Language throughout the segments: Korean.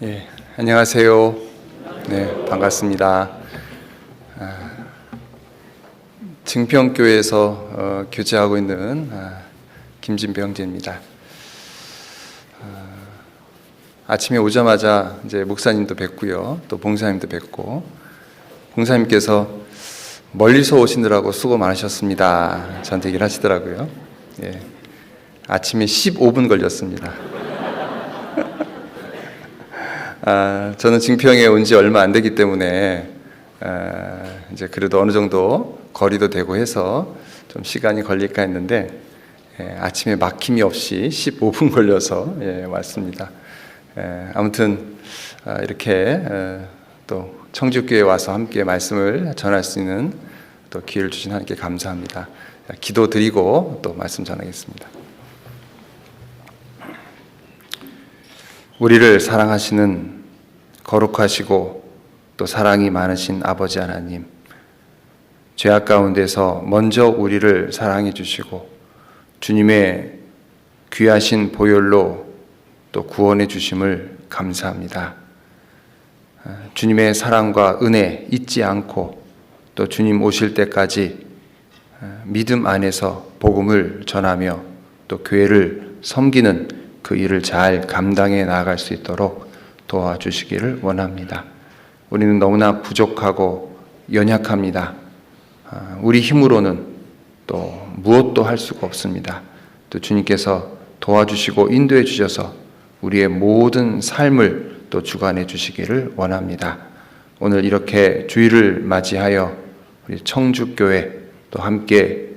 예, 안녕하세요. 네, 반갑습니다. 증평교회에서 교제하고 있는 김진배 형제입니다. 아침에 오자마자 이제 목사님도 뵙고요, 또 봉사님도 뵙고, 봉사님께서 멀리서 오시느라고 수고 많으셨습니다. 저한테 얘기를 하시더라고요. 예, 아침에 15분 걸렸습니다. 저는 증평에 온 지 얼마 안 되기 때문에 이제 그래도 어느 정도 거리도 되고 해서 좀 시간이 걸릴까 했는데 아침에 막힘이 없이 15분 걸려서 왔습니다. 아무튼 이렇게 또 청주교회에 와서 함께 말씀을 전할 수 있는 또 기회를 주신 하나님께 감사합니다. 기도 드리고 또 말씀 전하겠습니다. 우리를 사랑하시는 거룩하시고 또 사랑이 많으신 아버지 하나님, 죄악 가운데서 먼저 우리를 사랑해 주시고 주님의 귀하신 보혈로 또 구원해 주심을 감사합니다. 주님의 사랑과 은혜 잊지 않고 또 주님 오실 때까지 믿음 안에서 복음을 전하며 또 교회를 섬기는 그 일을 잘 감당해 나아갈 수 있도록 도와주시기를 원합니다. 우리는 너무나 부족하고 연약합니다. 우리 힘으로는 또 무엇도 할 수가 없습니다. 또 주님께서 도와주시고 인도해 주셔서 우리의 모든 삶을 또 주관해 주시기를 원합니다. 오늘 이렇게 주일을 맞이하여 우리 청주교회 또 함께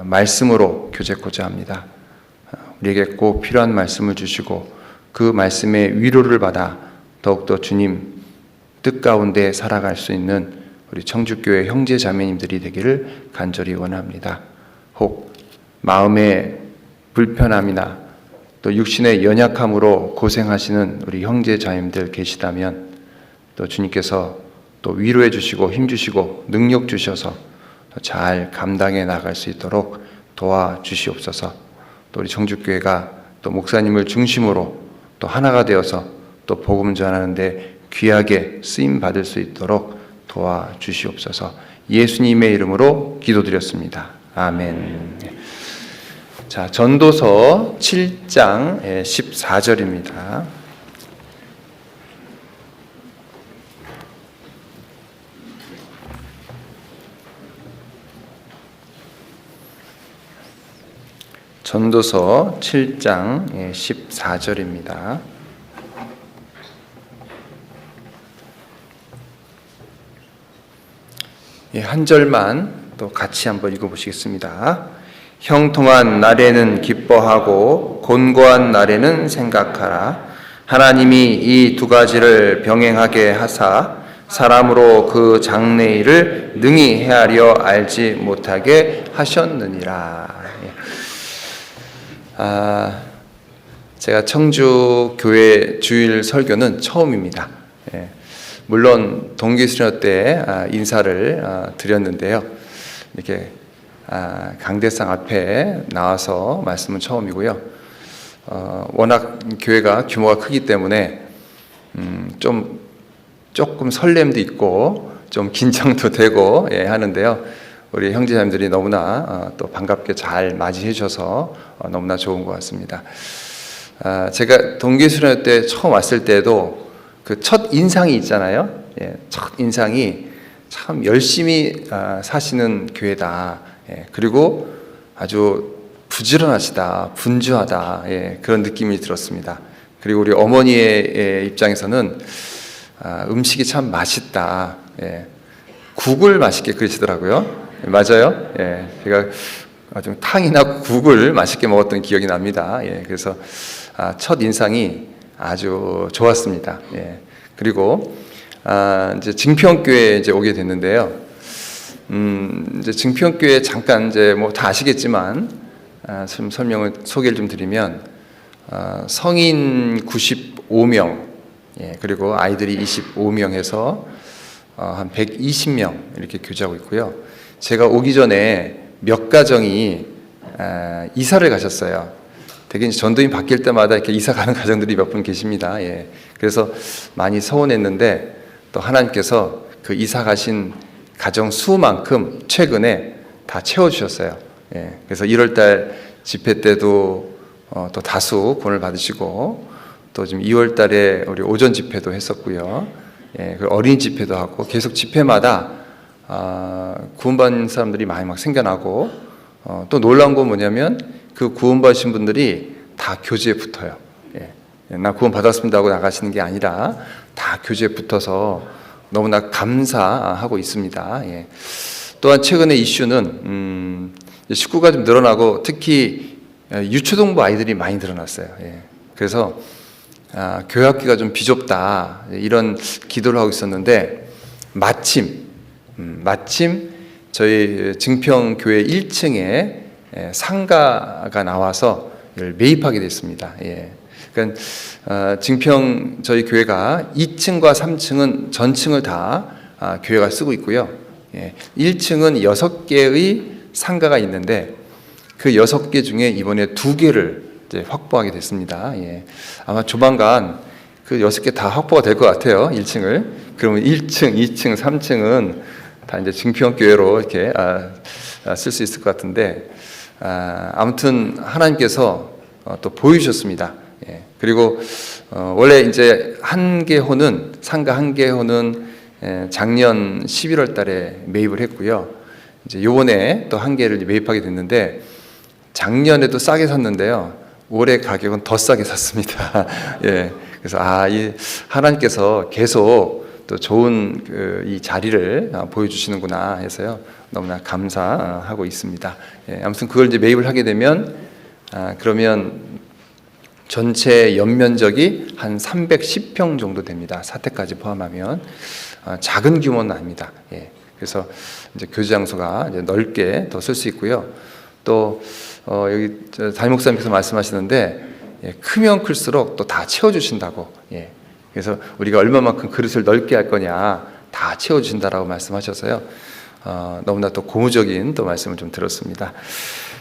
말씀으로 교제하고자 합니다. 우리에게 꼭 필요한 말씀을 주시고 그 말씀의 위로를 받아 더욱더 주님 뜻 가운데 살아갈 수 있는 우리 청주교회 형제 자매님들이 되기를 간절히 원합니다. 혹 마음의 불편함이나 또 육신의 연약함으로 고생하시는 우리 형제 자매님들 계시다면 또 주님께서 또 위로해 주시고 힘 주시고 능력 주셔서 잘 감당해 나갈 수 있도록 도와주시옵소서. 또 우리 청주교회가 또 목사님을 중심으로 또 하나가 되어서 또 복음 전하는데 귀하게 쓰임 받을 수 있도록 도와주시옵소서. 예수님의 이름으로 기도드렸습니다. 아멘. 자, 전도서 7장 14절입니다. 전도서 7장 14절입니다. 한 절만 또 같이 한번 읽어보시겠습니다. 형통한 날에는 기뻐하고 곤고한 날에는 생각하라. 하나님이 이 두 가지를 병행하게 하사 사람으로 그 장래일을 능히 헤아려 알지 못하게 하셨느니라. 제가 청주교회 주일 설교는 처음입니다. 물론 동기수련회 때 인사를 드렸는데요. 이렇게 강대상 앞에 나와서 말씀은 처음이고요. 워낙 교회가 규모가 크기 때문에 조금 설렘도 있고 좀 긴장도 되고 하는데요. 우리 형제자매들이 너무나 또 반갑게 잘 맞이해 주셔서 너무나 좋은 것 같습니다. 제가 동기수련회 때 처음 왔을 때도 그 첫 인상이 있잖아요. 첫 인상이 참 열심히 사시는 교회다. 그리고 아주 부지런하시다, 분주하다. 그런 느낌이 들었습니다. 그리고 우리 어머니의 입장에서는 음식이 참 맛있다. 국을 맛있게 끓이시더라고요. 맞아요. 제가 좀 탕이나 국을 맛있게 먹었던 기억이 납니다. 그래서 첫 인상이 아주 좋았습니다. 그리고 이제 증평교회에 이제 오게 됐는데요. 이제 증평교회 잠깐 이제 뭐 다 아시겠지만 좀 소개를 좀 드리면 성인 95명, 그리고 아이들이 25명 해서 한 120명 이렇게 교제하고 있고요. 제가 오기 전에 몇 가정이 이사를 가셨어요. 되게 이제 전도인 바뀔 때마다 이렇게 이사 가는 가정들이 몇 분 계십니다. 예. 그래서 많이 서운했는데 또 하나님께서 그 이사 가신 가정 수만큼 최근에 다 채워주셨어요. 예. 그래서 1월달 집회 때도 또 다수 구원을 받으시고 또 지금 2월달에 우리 오전 집회도 했었고요. 예. 그 어린이 집회도 하고 계속 집회마다 구원받은 사람들이 많이 막 생겨나고 또 놀라운 건 뭐냐면 그 구원받으신 분들이 다 교제에 붙어요. 예. 나 구원 받았습니다 하고 나가시는 게 아니라 다 교제에 붙어서 너무나 감사하고 있습니다. 예. 또한 최근에 이슈는 식구가 좀 늘어나고 특히 유초등부 아이들이 많이 늘어났어요. 예. 그래서 교회 학기가 좀 비좁다 이런 기도를 하고 있었는데 마침 저희 증평교회 1층에 상가가 나와서 이걸 매입하게 됐습니다. 예. 그러니까 증평 저희 교회가 2층과 3층은 전층을 다 교회가 쓰고 있고요. 예. 1층은 6개의 상가가 있는데 그 6개 중에 이번에 2개를 이제 확보하게 됐습니다. 예. 아마 조만간 그 6개 다 확보가 될 것 같아요. 1층을. 그러면 1층, 2층, 3층은 다 이제 증평교회로 이렇게 쓸 수 있을 것 같은데 아무튼 하나님께서 또 보여주셨습니다. 예. 그리고 원래 이제 상가 한 개호는 작년 11월 달에 매입을 했고요. 이제 요번에 또 한 개를 매입하게 됐는데 작년에도 싸게 샀는데요. 올해 가격은 더 싸게 샀습니다. 예. 그래서 이 하나님께서 계속 또 좋은 이 자리를 보여주시는구나 해서요. 너무나 감사하고 있습니다. 예. 아무튼 그걸 이제 매입을 하게 되면 그러면 전체 연면적이 한 310평 정도 됩니다. 사택까지 포함하면 작은 규모는 아닙니다. 예. 그래서 이제 교제 장소가 이제 넓게 더 쓸 수 있고요. 또 여기 담임 목사님께서 말씀하시는데 크면 클수록 또 다 채워주신다고. 예. 그래서 우리가 얼마만큼 그릇을 넓게 할 거냐 다 채워주신다라고 말씀하셔서요. 너무나 또 고무적인 또 말씀을 좀 들었습니다.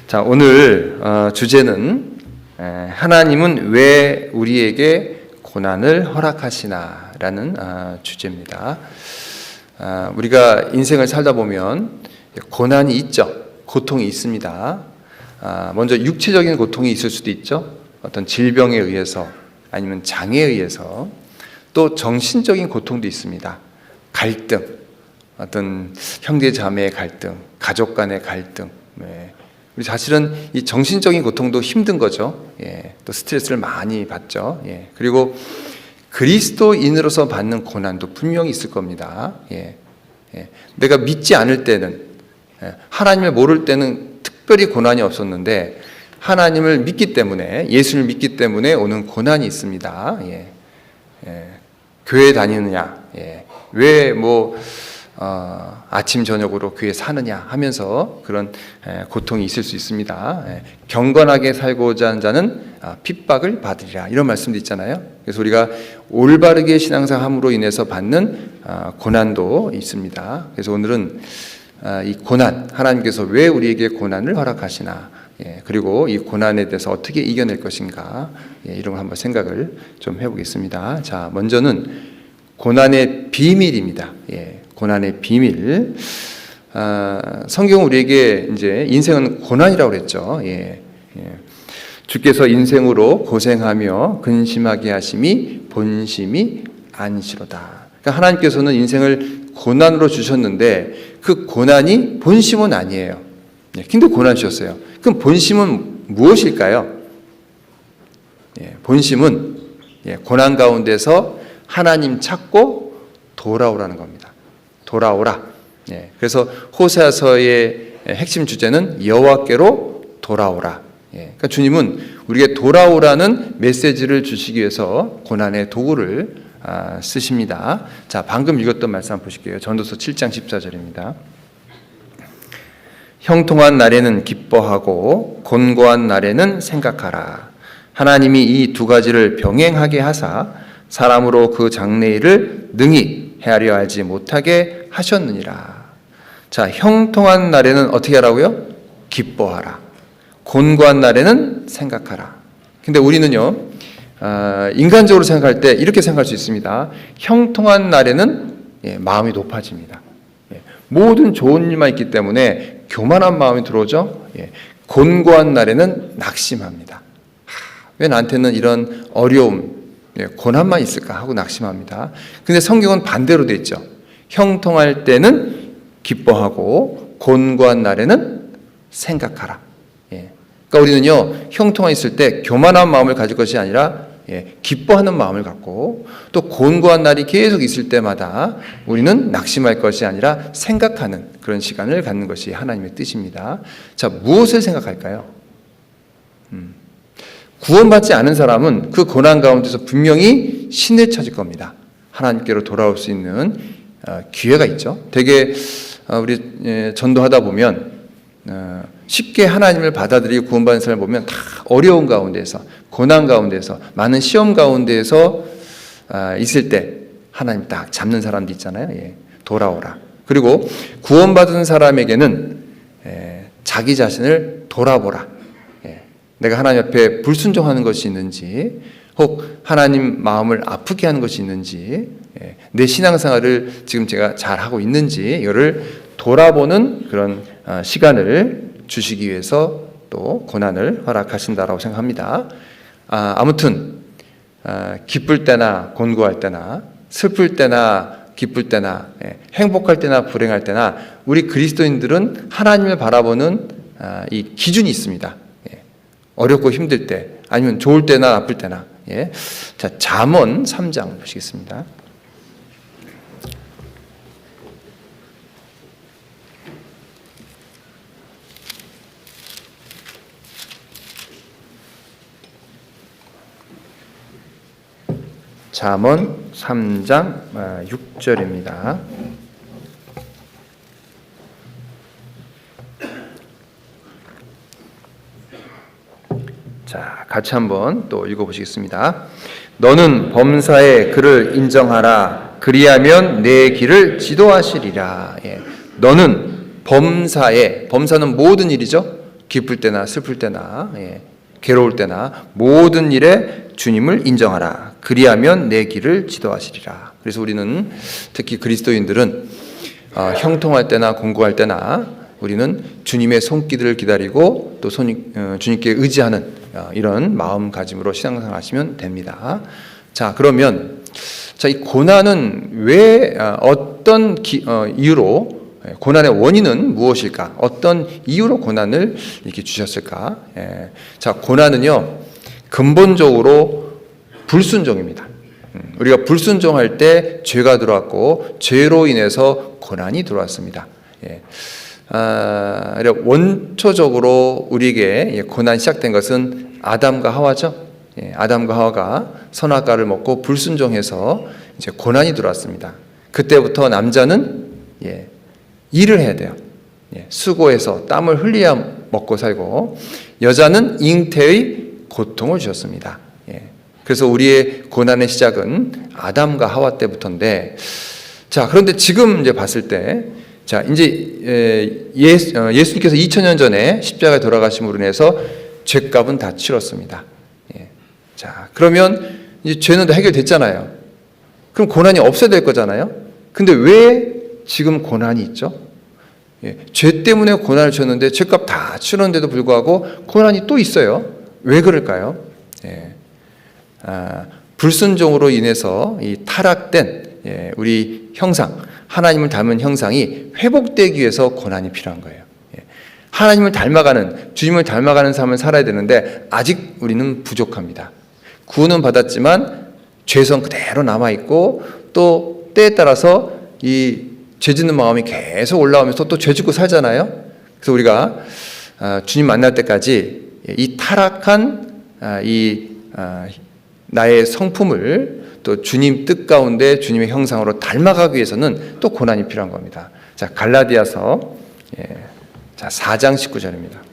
자, 오늘 주제는 하나님은 왜 우리에게 고난을 허락하시나라는 주제입니다. 우리가 인생을 살다 보면 고난이 있죠. 고통이 있습니다. 먼저 육체적인 고통이 있을 수도 있죠. 어떤 질병에 의해서 아니면 장애에 의해서 또 정신적인 고통도 있습니다. 갈등, 어떤 형제 자매의 갈등, 가족 간의 갈등. 네. 우리 사실은 이 정신적인 고통도 힘든 거죠. 예. 또 스트레스를 많이 받죠. 예. 그리고 그리스도인으로서 받는 고난도 분명히 있을 겁니다. 예. 예. 내가 믿지 않을 때는, 하나님을 모를 때는 특별히 고난이 없었는데 하나님을 믿기 때문에, 예수를 믿기 때문에 오는 고난이 있습니다. 예. 예. 교회 다니느냐, 예. 왜 아침 저녁으로 교회 사느냐 하면서 그런 고통이 있을 수 있습니다. 경건하게 살고자 하는 자는 핍박을 받으리라 이런 말씀도 있잖아요. 그래서 우리가 올바르게 신앙생활함으로 인해서 받는 고난도 있습니다. 그래서 오늘은 이 고난, 하나님께서 왜 우리에게 고난을 허락하시나, 그리고 이 고난에 대해서 어떻게 이겨낼 것인가, 이런 걸 한번 생각을 좀 해보겠습니다. 자, 먼저는 고난의 비밀입니다. 고난의 비밀. 성경은 우리에게 이제 인생은 고난이라고 그랬죠. 주께서 인생으로 고생하며 근심하게 하심이 본심이 아니시로다. 그러니까 하나님께서는 인생을 고난으로 주셨는데 그 고난이 본심은 아니에요. 근데 고난 주셨어요. 그럼 본심은 무엇일까요? 본심은 고난 가운데서 하나님 찾고 돌아오라는 겁니다. 돌아오라. 그래서 호세아서의 핵심 주제는 여호와께로 돌아오라. 그러니까 주님은 우리에게 돌아오라는 메시지를 주시기 위해서 고난의 도구를 쓰십니다. 자, 방금 읽었던 말씀 한번 보실게요. 전도서 7장 14절입니다. 형통한 날에는 기뻐하고 곤고한 날에는 생각하라. 하나님이 이 두 가지를 병행하게 하사 사람으로 그 장래일을 능히 헤아려 알지 못하게 하셨느니라. 자, 형통한 날에는 어떻게 하라고요? 기뻐하라. 곤고한 날에는 생각하라. 근데 우리는요, 인간적으로 생각할 때 이렇게 생각할 수 있습니다. 형통한 날에는 마음이 높아집니다. 모든 좋은 일만 있기 때문에 교만한 마음이 들어오죠. 곤고한 날에는 낙심합니다. 왜 나한테는 이런 어려움, 고난만 있을까 하고 낙심합니다. 근데 성경은 반대로 되어 있죠. 형통할 때는 기뻐하고 곤고한 날에는 생각하라. 그러니까 우리는요, 형통한 있을 때 교만한 마음을 가질 것이 아니라 기뻐하는 마음을 갖고, 또 곤고한 날이 계속 있을 때마다 우리는 낙심할 것이 아니라 생각하는 그런 시간을 갖는 것이 하나님의 뜻입니다. 자, 무엇을 생각할까요? 구원받지 않은 사람은 그 고난 가운데서 분명히 신을 찾을 겁니다. 하나님께로 돌아올 수 있는 기회가 있죠. 되게 우리 전도하다 보면 쉽게 하나님을 받아들이고 구원받는 사람을 보면 다 어려운 가운데서, 고난 가운데서, 많은 시험 가운데서 있을 때 하나님 딱 잡는 사람도 있잖아요. 돌아오라. 그리고 구원받은 사람에게는 자기 자신을 돌아보라. 내가 하나님 앞에 불순종하는 것이 있는지, 혹 하나님 마음을 아프게 하는 것이 있는지, 내 신앙생활을 지금 제가 잘하고 있는지 이거를 돌아보는 그런 시간을 주시기 위해서 또 고난을 허락하신다라고 생각합니다. 아무튼 기쁠 때나 곤고할 때나 슬플 때나 기쁠 때나 행복할 때나 불행할 때나 우리 그리스도인들은 하나님을 바라보는 이 기준이 있습니다. 어렵고 힘들 때, 아니면 좋을 때나 나쁠 때나. 자, 잠언 3장 보시겠습니다. 잠언 3장 6절입니다. 자, 같이 한번 또 읽어보시겠습니다. 너는 범사에 그를 인정하라. 그리하면 내 길을 지도하시리라. 너는 범사에, 범사는 모든 일이죠. 기쁠 때나 슬플 때나 괴로울 때나 모든 일에 주님을 인정하라. 그리하면 내 길을 지도하시리라. 그래서 우리는 특히 그리스도인들은 형통할 때나 공고할 때나 우리는 주님의 손길을 기다리고 또 주님께 의지하는 이런 마음가짐으로 신앙생활 하시면 됩니다. 자, 그러면 이 고난은 왜 어떤 이유로, 고난의 원인은 무엇일까? 어떤 이유로 고난을 이렇게 주셨을까? 자, 고난은요, 근본적으로 불순종입니다. 우리가 불순종할 때 죄가 들어왔고 죄로 인해서 고난이 들어왔습니다. 원초적으로 우리에게 고난이 시작된 것은 아담과 하와죠. 아담과 하와가 선악과를 먹고 불순종해서 이제 고난이 들어왔습니다. 그때부터 남자는 일을 해야 돼요. 수고해서 땀을 흘려야 먹고 살고, 여자는 잉태의 고통을 주셨습니다. 그래서 우리의 고난의 시작은 아담과 하와 때부터인데, 자, 그런데 지금 이제 봤을 때, 자, 이제 예수님께서 2000년 전에 십자가에 돌아가심으로 인해서 죄값은 다 치렀습니다. 자, 그러면 이제 죄는 다 해결됐잖아요. 그럼 고난이 없어야 될 거잖아요. 근데 왜 지금 고난이 있죠? 죄 때문에 고난을 줬는데 죄값 다 치렀는데도 불구하고 고난이 또 있어요. 왜 그럴까요? 불순종으로 인해서 이 타락된 우리 형상, 하나님을 닮은 형상이 회복되기 위해서 고난이 필요한 거예요. 하나님을 닮아가는, 주님을 닮아가는 삶을 살아야 되는데 아직 우리는 부족합니다. 구원은 받았지만 죄성 그대로 남아있고, 또 때에 따라서 이 죄짓는 마음이 계속 올라오면서 또 죄짓고 살잖아요. 그래서 우리가 주님 만날 때까지 이 타락한 나의 성품을 또 주님 뜻 가운데 주님의 형상으로 닮아가기 위해서는 또 고난이 필요한 겁니다. 자, 갈라디아서 4장 19절입니다.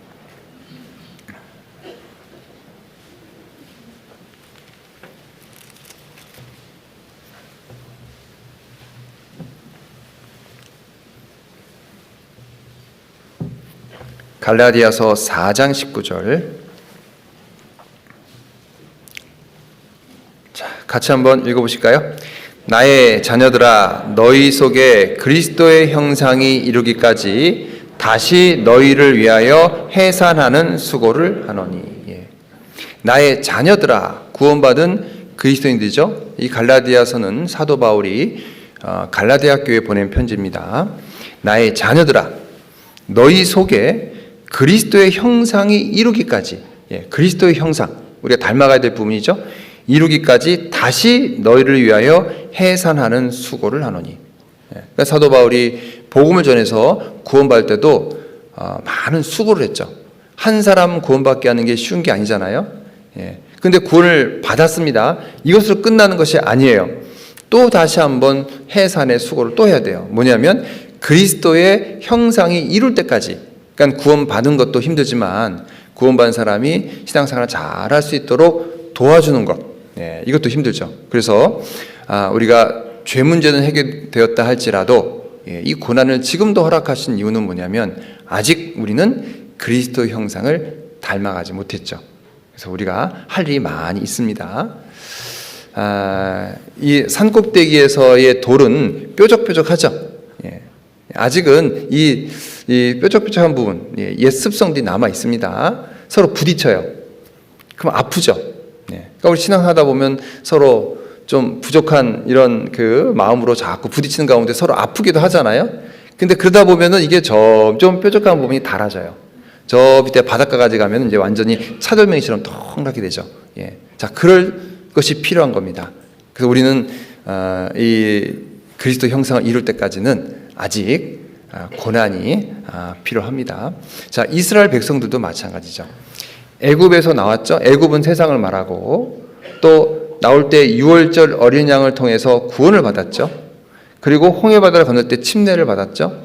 갈라디아서 4장 19절. 같이 한번 읽어보실까요? 나의 자녀들아, 너희 속에 그리스도의 형상이 이루기까지 다시 너희를 위하여 해산하는 수고를 하노니. 예. 나의 자녀들아, 구원받은 그리스도인들이죠. 이 갈라디아서는 사도 바울이 갈라디아 교회에 보낸 편지입니다. 나의 자녀들아, 너희 속에 그리스도의 형상이 이루기까지, 예, 그리스도의 형상, 우리가 닮아가야 될 부분이죠. 이루기까지 다시 너희를 위하여 해산하는 수고를 하노니. 그러니까 사도 바울이 복음을 전해서 구원받을 때도 많은 수고를 했죠. 한 사람 구원받게 하는 게 쉬운 게 아니잖아요. 그런데 구원을 받았습니다. 이것으로 끝나는 것이 아니에요. 또 다시 한번 해산의 수고를 또 해야 돼요. 뭐냐면 그리스도의 형상이 이룰 때까지. 그러니까 구원받은 것도 힘들지만 구원받은 사람이 신앙생활을 잘할 수 있도록 도와주는 것, 이것도 힘들죠. 그래서 우리가 죄 문제는 해결되었다 할지라도 이 고난을 지금도 허락하신 이유는 뭐냐면 아직 우리는 그리스도 형상을 닮아가지 못했죠. 그래서 우리가 할 일이 많이 있습니다. 이 산꼭대기에서의 돌은 뾰족뾰족하죠. 아직은 이 뾰족뾰족한 부분, 옛 습성들이 남아 있습니다. 서로 부딪혀요. 그럼 아프죠. 그러니까 우리 신앙하다 보면 서로 좀 부족한 이런 그 마음으로 자꾸 부딪히는 가운데 서로 아프기도 하잖아요. 근데 그러다 보면은 이게 점점 뾰족한 부분이 닳아져요. 저 밑에 바닷가까지 가면 이제 완전히 차돌멩이처럼 통하게 되죠. 자, 그럴 것이 필요한 겁니다. 그래서 우리는 이 그리스도 형상을 이룰 때까지는 아직 고난이 필요합니다. 자, 이스라엘 백성들도 마찬가지죠. 애굽에서 나왔죠. 애굽은 세상을 말하고 또 나올 때 6월절 어린 양을 통해서 구원을 받았죠. 그리고 홍해바다를 건널 때 침례를 받았죠.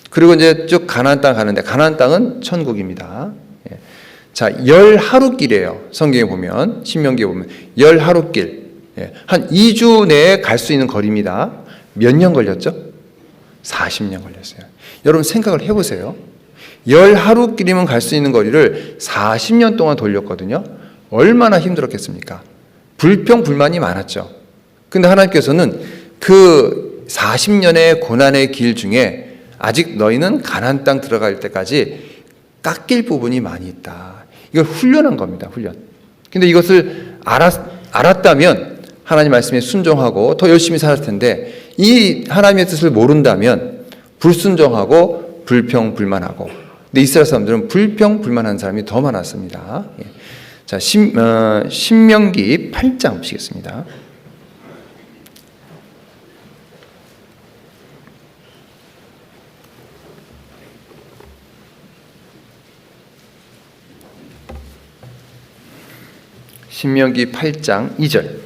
그리고 이제 쭉 가나안 땅 가는데 가나안 땅은 천국입니다. 자, 10하루길이에요. 성경에 보면, 신명기에 보면 10하루길. 한 2주 내에 갈 수 있는 거리입니다. 몇 년 걸렸죠? 40년 걸렸어요. 여러분 생각을 해보세요. 10하루길이면 갈 수 있는 거리를 40년 동안 돌렸거든요. 얼마나 힘들었겠습니까? 불평불만이 많았죠. 근데 하나님께서는 그 40년의 고난의 길 중에 아직 너희는 가나안 땅 들어갈 때까지 깎일 부분이 많이 있다. 이걸 훈련한 겁니다. 훈련. 근데 이것을 알았다면 하나님 말씀에 순종하고 더 열심히 살았을 텐데 이 하나님의 뜻을 모른다면 불순종하고 불평불만하고. 근데 이스라엘 사람들은 불평불만한 사람이 더 많았습니다. 자, 신명기 8장 보시겠습니다. 신명기 8장 2절.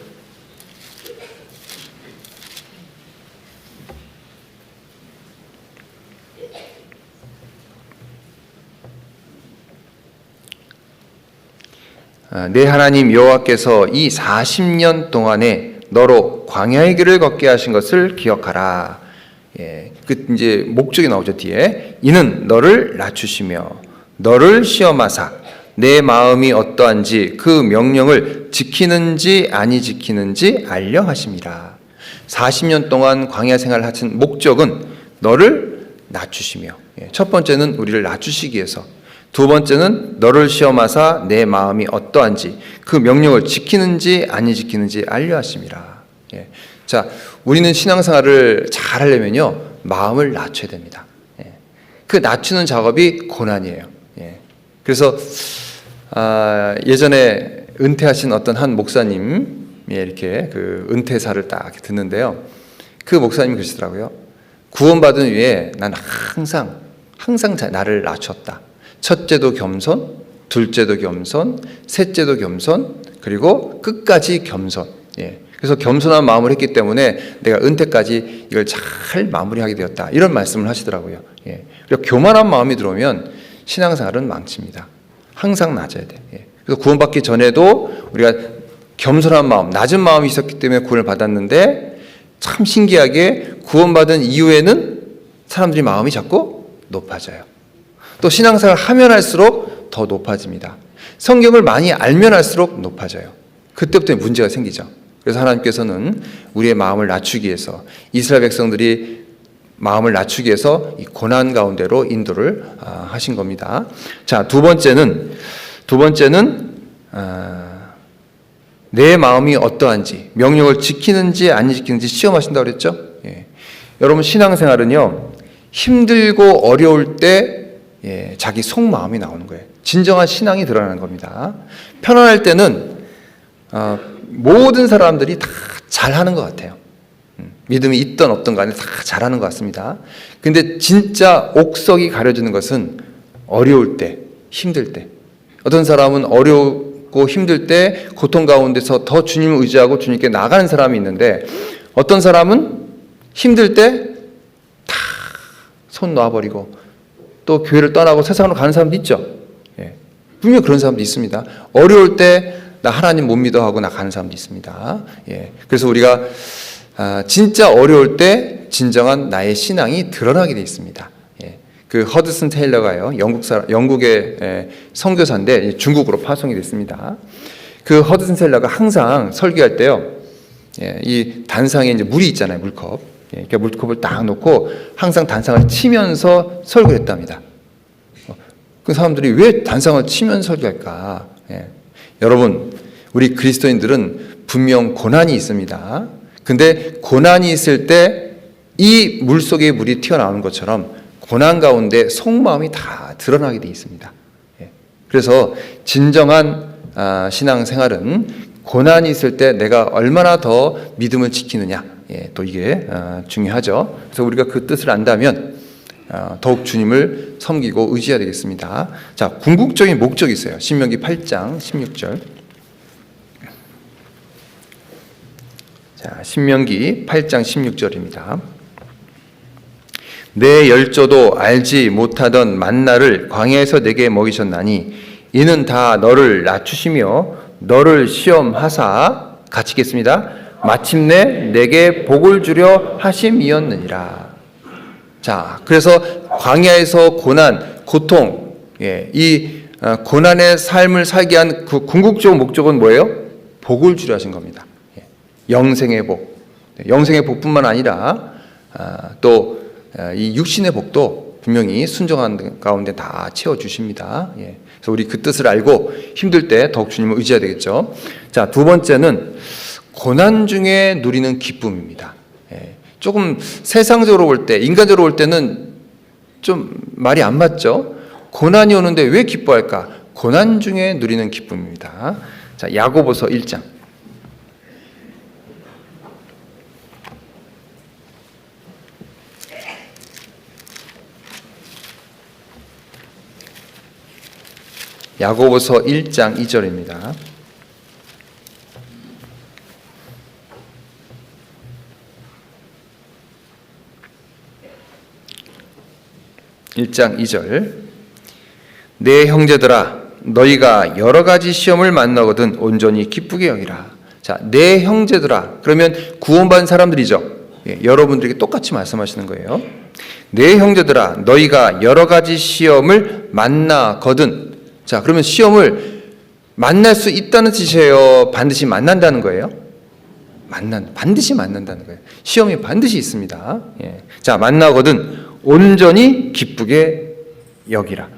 내 하나님 여호와께서 이 40년 동안에 너로 광야의 길을 걷게 하신 것을 기억하라. 그 이제 목적이 나오죠 뒤에. 이는 너를 낮추시며 너를 시험하사 내 마음이 어떠한지 그 명령을 지키는지 아니 지키는지 알려 하심이라. 40년 동안 광야 생활을 하신 목적은 너를 낮추시며, 첫 번째는 우리를 낮추시기 위해서, 두 번째는 너를 시험하사 내 마음이 어떠한지 그 명령을 지키는지 아니 지키는지 알려 하심이라. 자, 우리는 신앙생활을 잘 하려면요 마음을 낮춰야 됩니다. 그 낮추는 작업이 고난이에요. 그래서 예전에 은퇴하신 어떤 한 목사님이 이렇게 그 은퇴사를 딱 듣는데요. 그 목사님이 그러시더라고요. 구원받은 후에 난 항상 나를 낮췄다. 첫째도 겸손, 둘째도 겸손, 셋째도 겸손, 그리고 끝까지 겸손. 그래서 겸손한 마음을 했기 때문에 내가 은퇴까지 이걸 잘 마무리하게 되었다. 이런 말씀을 하시더라고요. 그리고 교만한 마음이 들어오면 신앙생활은 망칩니다. 항상 낮아야 돼. 그래서 구원받기 전에도 우리가 겸손한 마음, 낮은 마음이 있었기 때문에 구원을 받았는데 참 신기하게 구원받은 이후에는 사람들이 마음이 자꾸 높아져요. 또 신앙생활을 하면 할수록 더 높아집니다. 성경을 많이 알면 할수록 높아져요. 그때부터 문제가 생기죠. 그래서 하나님께서는 우리의 마음을 낮추기 위해서, 이스라엘 백성들이 마음을 낮추기 위해서 이 고난 가운데로 인도를 하신 겁니다. 자, 두 번째는 내 마음이 어떠한지, 명령을 지키는지 안 지키는지 시험하신다고 그랬죠. 예. 여러분, 신앙생활은요, 힘들고 어려울 때 자기 속마음이 나오는 거예요. 진정한 신앙이 드러나는 겁니다. 편안할 때는 모든 사람들이 다 잘하는 것 같아요. 믿음이 있든 없든 간에 다 잘하는 것 같습니다. 근데 진짜 옥석이 가려지는 것은 어려울 때, 힘들 때. 어떤 사람은 어렵고 힘들 때 고통 가운데서 더 주님을 의지하고 주님께 나가는 사람이 있는데, 어떤 사람은 힘들 때 다 손 놔버리고 또 교회를 떠나고 세상으로 가는 사람도 있죠. 예. 분명히 그런 사람도 있습니다. 어려울 때 나 하나님 못 믿어 하고 나가는 사람도 있습니다. 예. 그래서 우리가 진짜 어려울 때 진정한 나의 신앙이 드러나게 돼 있습니다. 예. 그 허드슨 테일러가요, 영국의 선교사인데 중국으로 파송이 됐습니다. 그 허드슨 테일러가 항상 설교할 때요, 이 단상에 이제 물이 있잖아요, 물컵. 그러니까 물컵을 딱 놓고 항상 단상을 치면서 설교를 했답니다. 그 사람들이 왜 단상을 치면서 설교할까? 여러분, 우리 그리스도인들은 분명 고난이 있습니다. 근데 고난이 있을 때 이 물속에 물이 튀어나오는 것처럼 고난 가운데 속마음이 다 드러나게 되어 있습니다. 그래서 진정한 신앙생활은 고난이 있을 때 내가 얼마나 더 믿음을 지키느냐, 또 이게 중요하죠. 그래서 우리가 그 뜻을 안다면 더욱 주님을 섬기고 의지해야 되겠습니다. 자, 궁극적인 목적이 있어요. 신명기 8장 16절. 자, 신명기 8장 16절입니다. 내 열조도 알지 못하던 만나를 광야에서 내게 먹이셨나니 이는 다 너를 낮추시며 너를 시험하사, 같이 읽겠습니다. 마침내 내게 복을 주려 하심이었느니라. 자, 그래서 광야에서 고난, 고통, 이 고난의 삶을 살게 한 그 궁극적 목적은 뭐예요? 복을 주려 하신 겁니다. 영생의 복, 영생의 복뿐만 아니라 또 이 육신의 복도 분명히 순종하는 가운데 다 채워주십니다. 그래서 우리 그 뜻을 알고 힘들 때 더욱 주님을 의지해야 되겠죠. 자, 두 번째는 고난 중에 누리는 기쁨입니다. 조금 세상적으로 볼 때, 인간적으로 볼 때는 좀 말이 안 맞죠. 고난이 오는데 왜 기뻐할까? 고난 중에 누리는 기쁨입니다. 자, 야고보서 1장. 야고보서 1장 2절입니다. (1장 2절) 내 형제들아 너희가 여러 가지 시험을 만나거든 온전히 기쁘게 여기라. 자, 내 형제들아, 그러면 구원받은 사람들이죠. 여러분들에게 똑같이 말씀하시는 거예요. 내 형제들아 너희가 여러 가지 시험을 만나거든. 자, 그러면 시험을 만날 수 있다는 뜻이에요? 반드시 만난다는 거예요? 반드시 만난다는 거예요. 시험이 반드시 있습니다. 자, 만나거든 온전히 기쁘게 여기라.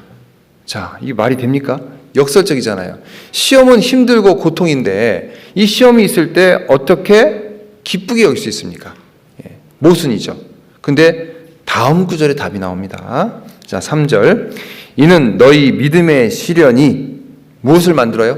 자, 이게 말이 됩니까? 역설적이잖아요. 시험은 힘들고 고통인데 이 시험이 있을 때 어떻게 기쁘게 여길 수 있습니까? 모순이죠. 근데 다음 구절에 답이 나옵니다. 자, 3절. 이는 너희 믿음의 시련이 무엇을 만들어요?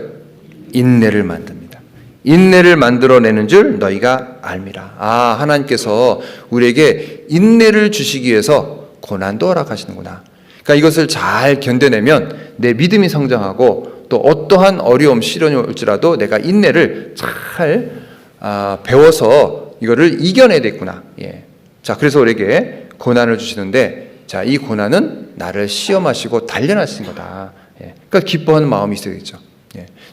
인내를 만듭니다. 인내를 만들어내는 줄 너희가 알미라. 하나님께서 우리에게 인내를 주시기 위해서 고난도 허락하시는구나. 그러니까 이것을 잘 견뎌내면 내 믿음이 성장하고 또 어떠한 어려움, 시련이 올지라도 내가 인내를 잘 배워서 이거를 이겨내야 되겠구나. 자, 그래서 우리에게 고난을 주시는데, 자, 이 고난은 나를 시험하시고 단련하신 거다. 그러니까 기뻐하는 마음이 있어야겠죠.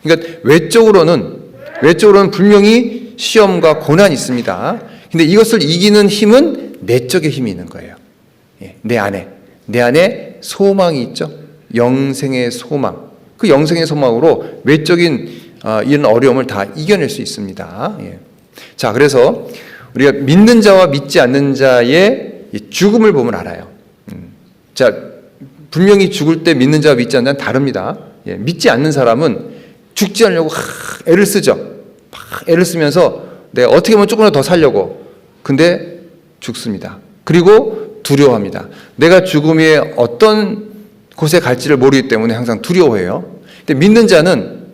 그러니까 외적으로는 분명히 시험과 고난이 있습니다. 근데 이것을 이기는 힘은 내적의 힘이 있는 거예요. 내 안에 소망이 있죠. 영생의 소망. 그 영생의 소망으로 외적인 이런 어려움을 다 이겨낼 수 있습니다. 자, 그래서 우리가 믿는 자와 믿지 않는 자의 이 죽음을 보면 알아요. 자, 분명히 죽을 때 믿는 자와 믿지 않는 자는 다릅니다. 예, 믿지 않는 사람은 죽지 않으려고 애를 쓰죠. 막 애를 쓰면서 내가 어떻게 하면 조금 더 살려고. 근데 죽습니다. 그리고 두려워합니다. 내가 죽음의 어떤 곳에 갈지를 모르기 때문에 항상 두려워해요. 근데 믿는 자는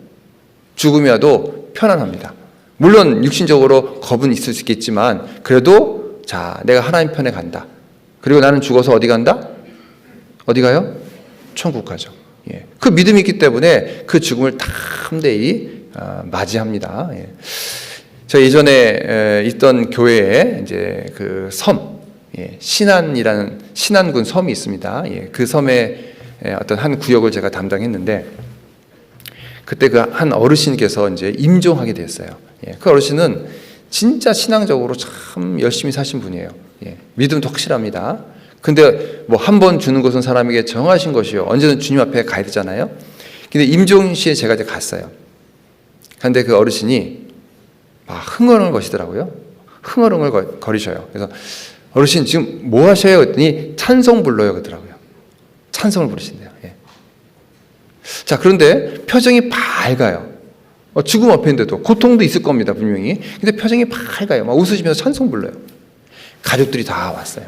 죽음이 와도 편안합니다. 물론 육신적으로 겁은 있을 수 있겠지만 그래도 자, 내가 하나님 편에 간다. 그리고 나는 죽어서 어디 간다? 어디 가요? 천국 가죠. 예. 그 믿음이 있기 때문에 그 죽음을 담대히 맞이합니다. 예. 저 예전에 있던 교회에 이제 그 섬, 예, 신안이라는 신안군 섬이 있습니다. 예, 그 섬의 어떤 한 구역을 제가 담당했는데 그때 그 한 어르신께서 이제 임종하게 됐어요. 예, 그 어르신은 진짜 신앙적으로 참 열심히 사신 분이에요. 예, 믿음도 확실합니다. 근데 뭐 한 번 주는 것은 사람에게 정하신 것이요. 언제든 주님 앞에 가야 되잖아요. 근데 임종 시에 제가 이제 갔어요. 근데 그 어르신이 막 흥얼흥얼 거시더라고요. 흥얼흥얼 거리셔요. 그래서 어르신 지금 뭐 하셔요? 그랬더니 찬송 불러요. 그러더라고요. 찬송을 부르신대요. 예. 자, 그런데 표정이 밝아요. 죽음 앞인데도 고통도 있을 겁니다, 분명히. 근데 표정이 밝아요. 막 웃으시면서 찬송 불러요. 가족들이 다 왔어요.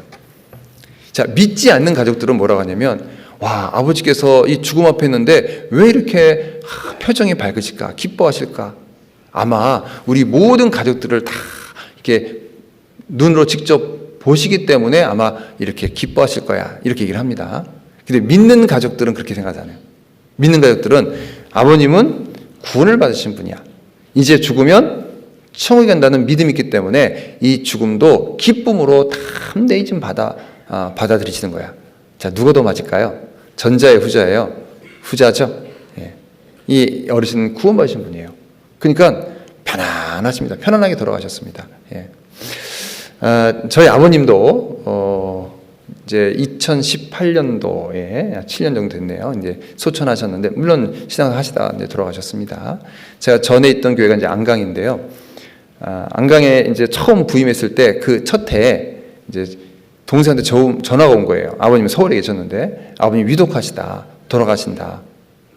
자, 믿지 않는 가족들은 뭐라고 하냐면, 와, 아버지께서 이 죽음 앞에 있는데 왜 이렇게 표정이 밝으실까? 기뻐하실까? 아마 우리 모든 가족들을 다 이렇게 눈으로 직접 보시기 때문에 아마 이렇게 기뻐하실 거야. 이렇게 얘기를 합니다. 근데 믿는 가족들은 그렇게 생각하잖아요. 믿는 가족들은 아버님은 구원을 받으신 분이야. 이제 죽으면 천국에 간다는 믿음이 있기 때문에 이 죽음도 기쁨으로 담대히 좀 받아들이시는 거야. 자, 누가 더 맞을까요? 전자의 후자예요. 후자죠. 예. 이 어르신은 구원받으신 분이에요. 그러니까 편안하십니다. 편안하게 돌아가셨습니다. 예. 저희 아버님도 이제 2018년도에 7년 정도 됐네요. 이제 소천하셨는데 물론 신앙을 하시다가 이제 돌아가셨습니다. 제가 전에 있던 교회가 이제 안강인데요. 안강에 이제 처음 부임했을 때 그 첫 해에 이제 동생한테 전화가 온 거예요. 아버님은 서울에 계셨는데 아버님 위독하시다, 돌아가신다.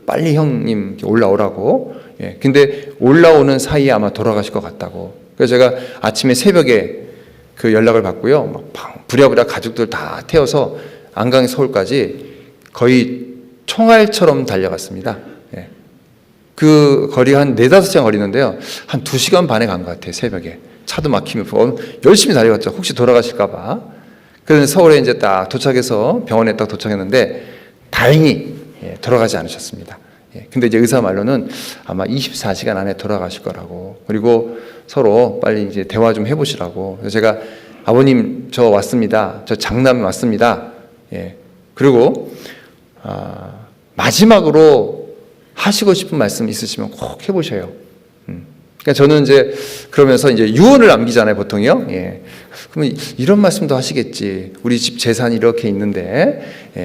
빨리 형님 올라오라고. 예. 근데 올라오는 사이에 아마 돌아가실 것 같다고. 그래서 제가 아침에 새벽에 그 연락을 받고요. 막 부랴부랴 가족들 다 태워서 안강에 서울까지 거의 총알처럼 달려갔습니다. 예. 그 거리가 한 4-5시간 거리는데요. 한 2시간 반에 간 것 같아요. 새벽에. 차도 막히면 열심히 달려갔죠. 혹시 돌아가실까 봐. 그래서 서울에 이제 딱 도착해서 병원에 딱 도착했는데 다행히 돌아가지 않으셨습니다. 근데 이제 의사 말로는 아마 24시간 안에 돌아가실 거라고. 그리고 서로 빨리 이제 대화 좀 해보시라고. 그래서 제가 아버님 저 왔습니다. 저 장남 왔습니다. 예. 그리고 마지막으로 하시고 싶은 말씀 있으시면 꼭 해보셔요. 그러니까 저는 이제 그러면서 이제 유언을 남기잖아요, 보통요. 예. 그러면 이런 말씀도 하시겠지. 우리 집 재산이 이렇게 있는데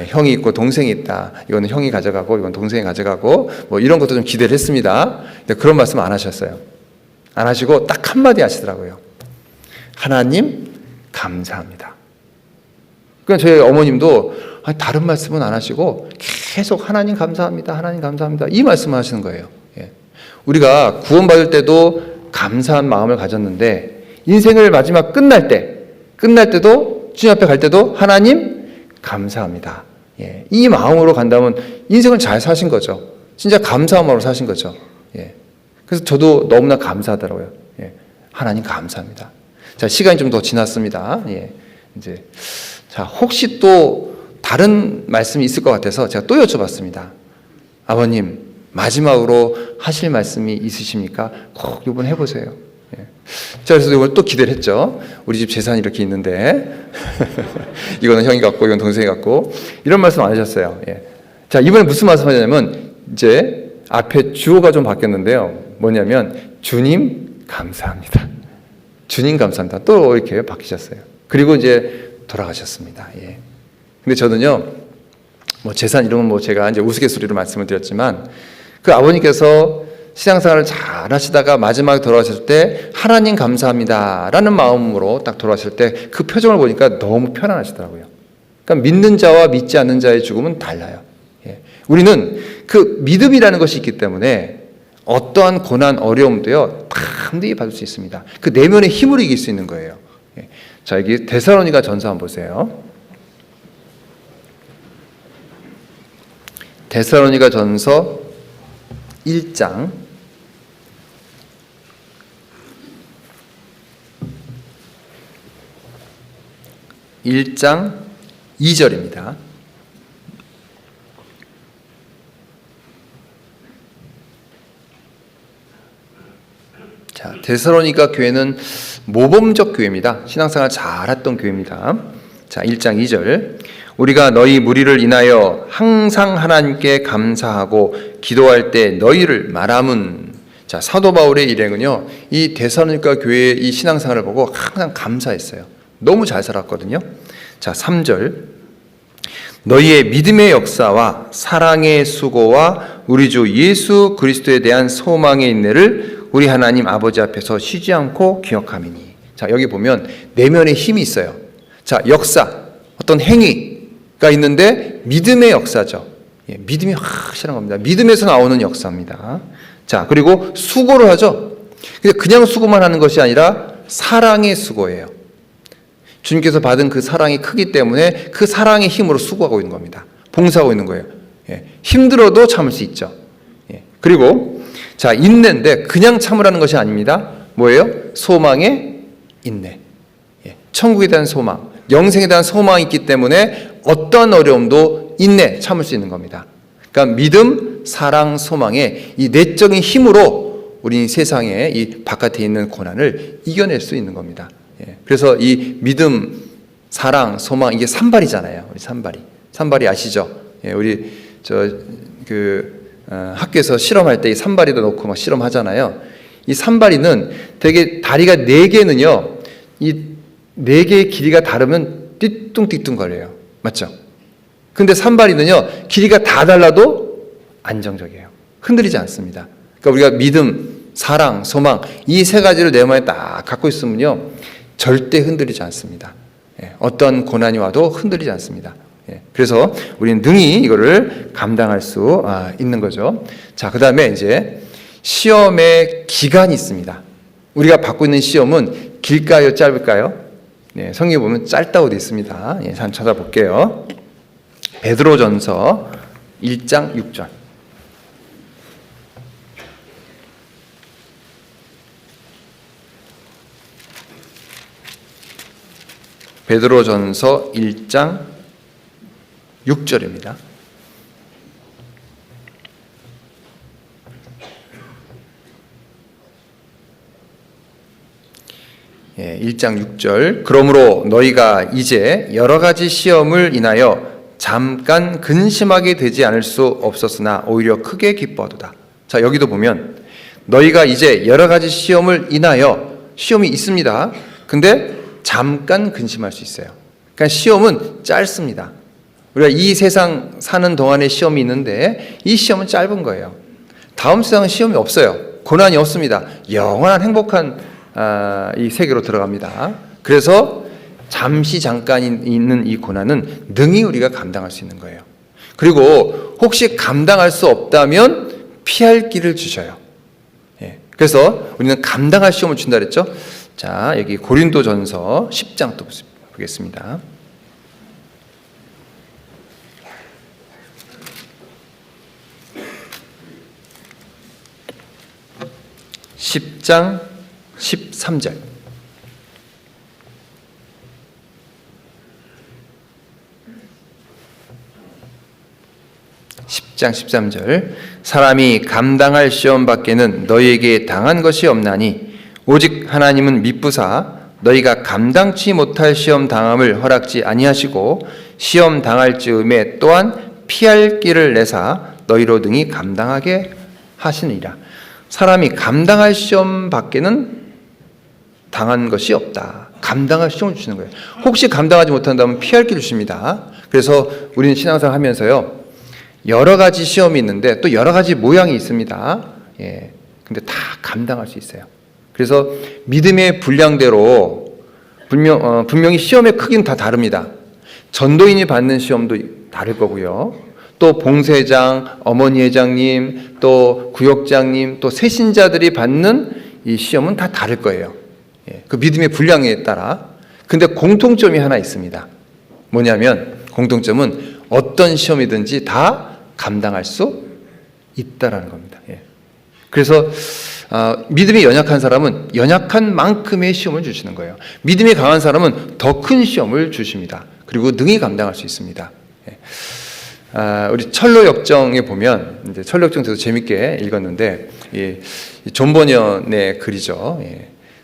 형이 있고 동생이 있다. 이거는 형이 가져가고 이건 동생이 가져가고 뭐 이런 것도 좀 기대를 했습니다. 근데 그런 말씀 안 하셨어요. 안 하시고 딱 한마디 하시더라고요. 하나님 감사합니다. 그러니까 저희 어머님도 다른 말씀은 안 하시고 계속 하나님 감사합니다. 하나님 감사합니다. 이 말씀을 하시는 거예요. 예. 우리가 구원받을 때도 감사한 마음을 가졌는데 인생을 마지막 끝날 때도 주님 앞에 갈 때도 하나님 감사합니다. 예. 이 마음으로 간다면 인생을 잘 사신 거죠. 진짜 감사함으로 사신 거죠. 예. 그래서 저도 너무나 감사하더라고요. 예. 하나님 감사합니다. 자, 시간이 좀 더 지났습니다. 예. 이제 자, 혹시 또 다른 말씀이 있을 것 같아서 제가 또 여쭤봤습니다. 아버님, 마지막으로 하실 말씀이 있으십니까? 꼭 이번 해보세요. 예. 자, 그래서 이걸 또 기대를 했죠. 우리 집 재산이 이렇게 있는데 이거는 형이 갖고 이건 동생이 갖고 이런 말씀 안 하셨어요. 예. 자, 이번에 무슨 말씀 하냐면 이제 앞에 주어가 좀 바뀌었는데요. 뭐냐면 주님 감사합니다. 주님 감사합니다. 또 이렇게 바뀌셨어요. 그리고 이제 돌아가셨습니다. 예. 근데 저는요, 뭐 재산 이런 건 뭐 제가 이제 우스갯소리로 말씀을 드렸지만 그 아버님께서 신앙생활을 잘 하시다가 마지막에 돌아가실 때 하나님 감사합니다 라는 마음으로 딱 돌아가실 때 그 표정을 보니까 너무 편안하시더라고요. 그러니까 믿는 자와 믿지 않는 자의 죽음은 달라요. 우리는 그 믿음이라는 것이 있기 때문에 어떠한 고난, 어려움도요 담대히 받을 수 있습니다. 그 내면의 힘으로 이길 수 있는 거예요. 자, 여기 데살로니가 전서 한번 보세요. 데살로니가 전서 1장 2절입니다. 자, 데살로니가 교회는 모범적 교회입니다. 신앙생활 잘했던 교회입니다. 자, 1장 2절. 우리가 너희 무리를 인하여 항상 하나님께 감사하고 기도할 때 너희를 말함은. 자, 사도 바울의 일행은요, 이 데살로니가 교회의 이 신앙생활을 보고 항상 감사했어요. 너무 잘 살았거든요. 자, 3절. 너희의 믿음의 역사와 사랑의 수고와 우리 주 예수 그리스도에 대한 소망의 인내를 우리 하나님 아버지 앞에서 쉬지 않고 기억함이니. 자, 여기 보면 내면의 힘이 있어요. 자, 역사, 어떤 행위가 있는데 믿음의 역사죠. 믿음이 확실한 겁니다. 믿음에서 나오는 역사입니다. 자, 그리고 수고를 하죠. 그냥 수고만 하는 것이 아니라 사랑의 수고예요. 주님께서 받은 그 사랑이 크기 때문에 그 사랑의 힘으로 수고하고 있는 겁니다. 봉사하고 있는 거예요. 힘들어도 참을 수 있죠. 그리고 자, 인내인데 그냥 참으라는 것이 아닙니다. 뭐예요? 소망의 인내. 천국에 대한 소망, 영생에 대한 소망이 있기 때문에 어떠한 어려움도 인내, 참을 수 있는 겁니다. 그러니까 믿음, 사랑, 소망의 이 내적인 힘으로 우리 세상에 이 바깥에 있는 고난을 이겨낼 수 있는 겁니다. 그래서 이 믿음, 사랑, 소망, 이게 산발이잖아요. 우리 산발이 아시죠? 우리 학교에서 실험할 때 이 산발이도 놓고 막 실험하잖아요. 이 산발이는 되게 다리가 4개는요, 이 4개의 길이가 다르면 띠뚱띠뚱 거려요. 맞죠? 근데 산발이는요, 길이가 다 달라도 안정적이에요. 흔들리지 않습니다. 그러니까 우리가 믿음, 사랑, 소망, 이 3가지를 내 마음에 딱 갖고 있으면요, 절대 흔들리지 않습니다. 어떤 고난이 와도 흔들리지 않습니다. 그래서 우리는 능히 이거를 감당할 수 있는 거죠. 자, 그 다음에 이제 시험의 기간이 있습니다. 우리가 받고 있는 시험은 길까요, 짧을까요? 성경에 보면 짧다고 되어 있습니다. 한번 찾아볼게요. 베드로전서 1장 6절. 베드로전서 1장 6절입니다. 예, 1장 6절. 그러므로 너희가 이제 여러 가지 시험을 인하여 잠깐 근심하게 되지 않을 수 없었으나 오히려 크게 기뻐하도다. 자, 여기도 보면 너희가 이제 여러 가지 시험을 인하여, 시험이 있습니다. 근데 잠깐 근심할 수 있어요. 그러니까 시험은 짧습니다. 우리가 이 세상 사는 동안에 시험이 있는데 이 시험은 짧은 거예요. 다음 세상은 시험이 없어요. 고난이 없습니다. 영원한 행복한 이 세계로 들어갑니다. 그래서 잠깐 있는 이 고난은 능히 우리가 감당할 수 있는 거예요. 그리고 혹시 감당할 수 없다면 피할 길을 주셔요. 그래서 우리는 감당할 시험을 준다 그랬죠. 자, 여기 고린도전서 10장 또 보겠습니다. 10장 13절. 10장 13절. 사람이 감당할 시험 밖에는 너희에게 당한 것이 없나니 오직 하나님은 미쁘사 너희가 감당치 못할 시험 당함을 허락지 아니하시고 시험 당할 즈음에 또한 피할 길을 내사 너희로 능히 감당하게 하시느니라. 사람이 감당할 시험 밖에는 당한 것이 없다. 감당할 시험을 주시는 거예요. 혹시 감당하지 못한다면 피할 길을 주십니다. 그래서 우리는 신앙생활 하면서요, 여러 가지 시험이 있는데 또 여러 가지 모양이 있습니다. 근데 다 감당할 수 있어요. 그래서 믿음의 분량대로 분명히 시험의 크기는 다 다릅니다. 전도인이 받는 시험도 다를 거고요. 또 봉사회장, 어머니 회장님, 또 구역장님, 또 새신자들이 받는 이 시험은 다 다를 거예요. 그 믿음의 분량에 따라. 근데 공통점이 하나 있습니다. 뭐냐면 공통점은 어떤 시험이든지 다 감당할 수 있다라는 겁니다. 그래서 믿음이 연약한 사람은 연약한 만큼의 시험을 주시는 거예요. 믿음이 강한 사람은 더 큰 시험을 주십니다. 그리고 능히 감당할 수 있습니다. 우리 철로역정에 보면 이제 철로역정에서 재밌게 읽었는데 존 버년의 글이죠.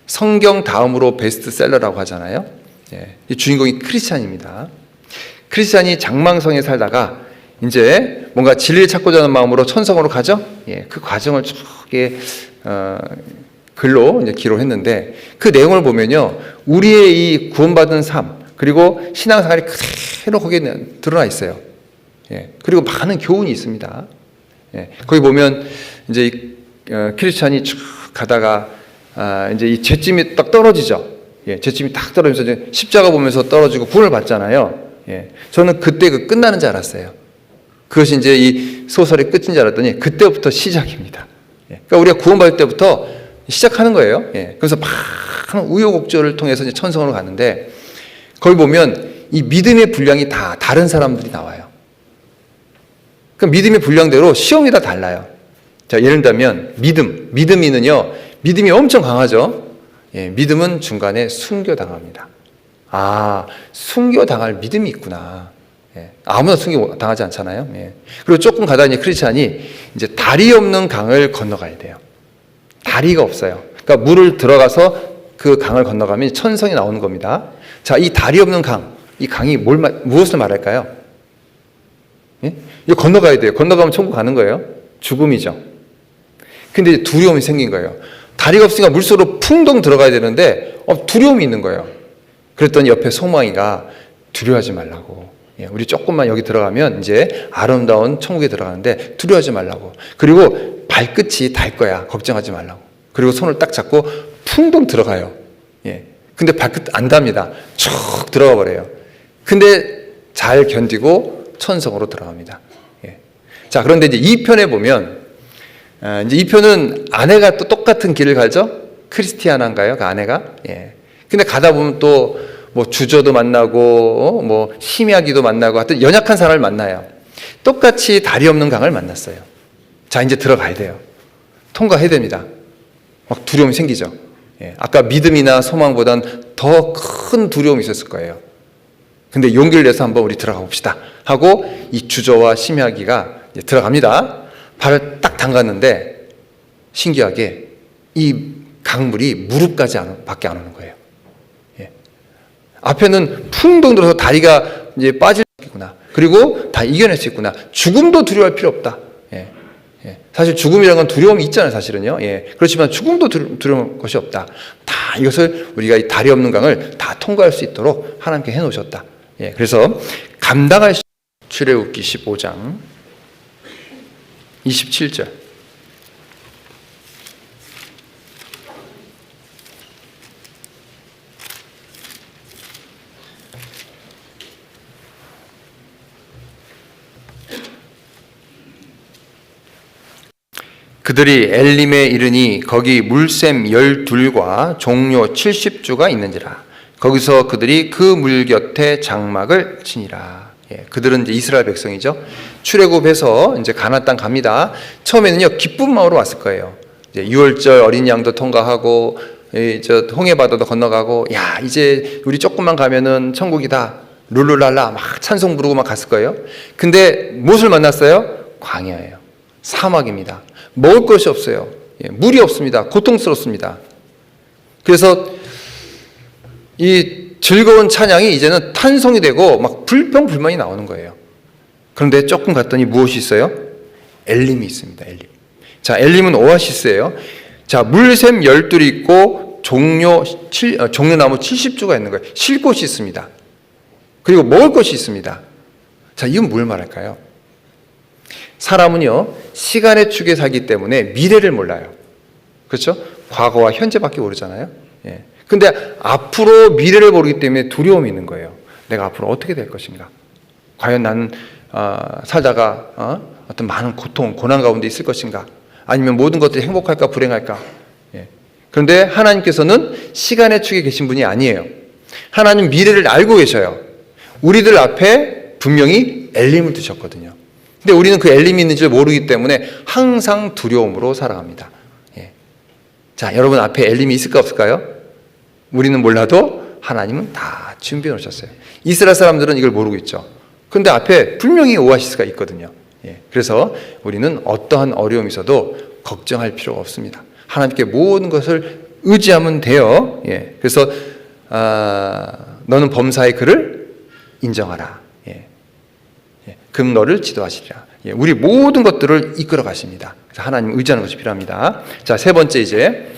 성경 다음으로 베스트셀러라고 하잖아요. 이 주인공이 크리스찬입니다. 크리스찬이 장망성에 살다가 이제 뭔가 진리를 찾고자 하는 마음으로 천성으로 가죠. 그 과정을 쭉 글로 이제 기록했는데 그 내용을 보면요, 우리의 이 구원받은 삶 그리고 신앙생활이 그대로 거기에 드러나 있어요. 그리고 많은 교훈이 있습니다. 거기 보면 이제 크리스찬이 쭉 가다가 이제 이 채찜이 딱 떨어지죠. 채찜이 딱 떨어지면서 이제 십자가 보면서 떨어지고 구원을 받잖아요. 저는 그때 끝나는 줄 알았어요. 그것이 이제 이 소설의 끝인 줄 알았더니 그때부터 시작입니다. 그러니까 우리가 구원받을 때부터 시작하는 거예요. 그래서 많은 우여곡절을 통해서 이제 천성으로 가는데 거기 보면 이 믿음의 분량이 다 다른 사람들이 나와요. 그 믿음의 분량대로 시험이 다 달라요. 자, 예를 들면 믿음이는요, 믿음이 엄청 강하죠. 믿음은 중간에 순교당합니다. 순교당할 믿음이 있구나. 아무나 순교당하지 않잖아요. 그리고 조금 가다 이제 크리스찬이 이제 다리 없는 강을 건너가야 돼요. 다리가 없어요. 그러니까 물을 들어가서 그 강을 건너가면 천성이 나오는 겁니다. 자, 이 다리 없는 강, 이 강이 무엇을 말할까요? 이거 건너가야 돼요. 건너가면 천국 가는 거예요. 죽음이죠. 근데 두려움이 생긴 거예요. 다리가 없으니까 물속으로 풍덩 들어가야 되는데 두려움이 있는 거예요. 그랬더니 옆에 소망이가 두려워하지 말라고. 우리 조금만 여기 들어가면 이제 아름다운 천국에 들어가는데 두려워하지 말라고. 그리고 발끝이 닿을 거야. 걱정하지 말라고. 그리고 손을 딱 잡고 풍덩 들어가요. 근데 발끝 안 닿습니다. 쭉 들어가 버려요. 근데 잘 견디고 천성으로 들어갑니다. 자, 그런데 이제 2편에 보면 이제 2편은 아내가 또 똑같은 길을 가죠. 크리스티아나인가요? 그 아내가? 근데 가다 보면 또 뭐 주저도 만나고 뭐 심야기도 만나고 하여튼 연약한 사람을 만나요. 똑같이 다리 없는 강을 만났어요. 자, 이제 들어가야 돼요. 통과해야 됩니다. 막 두려움이 생기죠. 아까 믿음이나 소망보단 더 큰 두려움이 있었을 거예요. 근데 용기를 내서 한번 우리 들어가 봅시다 하고 이 주저와 심야기가 이제 들어갑니다. 발을 딱 담갔는데 신기하게 이 강물이 무릎까지 밖에 안 오는 거예요. 앞에는 풍덩 들어서 다리가 이제 빠질 수 있구나. 그리고 다 이겨낼 수 있구나. 죽음도 두려워할 필요 없다. 사실 죽음이라는 건 두려움이 있잖아요, 사실은요. 그렇지만 죽음도 두려운 것이 없다. 다 이것을 우리가 이 다리 없는 강을 다 통과할 수 있도록 하나님께 해놓으셨다. 그래서 감당할 출애굽기 15장 27절. 그들이 엘림에 이르니 거기 물샘 12과 종료 70주가 있는지라. 거기서 그들이 그 물 곁에 장막을 치니라. 그들은 이제 이스라엘 백성이죠. 출애굽해서 이제 가나안 땅 갑니다. 처음에는요, 기쁜 마음으로 왔을 거예요. 이제 6월절 어린 양도 통과하고 홍해 바다도 건너가고, 야, 이제 우리 조금만 가면은 천국이다. 룰루랄라 막 찬송 부르고 막 갔을 거예요. 근데 무엇을 만났어요? 광야예요. 사막입니다. 먹을 것이 없어요. 물이 없습니다. 고통스럽습니다. 그래서 이 즐거운 찬양이 이제는 탄성이 되고 막 불평불만이 나오는 거예요. 그런데 조금 갔더니 무엇이 있어요? 엘림이 있습니다. 엘림. 자, 엘림은 오아시스예요. 자, 물샘 12이 있고 종려나무 70주가 있는 거예요. 쉴 곳이 있습니다. 그리고 먹을 것이 있습니다. 자, 이건 뭘 말할까요? 사람은요, 시간의 축에 살기 때문에 미래를 몰라요. 그렇죠? 과거와 현재밖에 모르잖아요. 예. 근데 앞으로 미래를 모르기 때문에 두려움이 있는 거예요. 내가 앞으로 어떻게 될 것인가? 과연 나는 살다가 어떤 많은 고통, 고난 가운데 있을 것인가? 아니면 모든 것들이 행복할까, 불행할까? 예. 그런데 하나님께서는 시간의 축에 계신 분이 아니에요. 하나님 미래를 알고 계셔요. 우리들 앞에 분명히 엘림을 두셨거든요. 근데 우리는 그 엘림이 있는지 모르기 때문에 항상 두려움으로 살아갑니다. 예. 자, 여러분 앞에 엘림이 있을까 없을까요? 우리는 몰라도 하나님은 다 준비해 놓으셨어요. 이스라엘 사람들은 이걸 모르고 있죠. 그런데 앞에 분명히 오아시스가 있거든요. 예. 그래서 우리는 어떠한 어려움이 있어도 걱정할 필요가 없습니다. 하나님께 모든 것을 의지하면 돼요. 예. 그래서 너는 범사의 그를 인정하라. 예. 예. 그럼 너를 지도하시리라. 예. 우리 모든 것들을 이끌어 가십니다. 그래서 하나님 의지하는 것이 필요합니다. 자, 세 번째 이제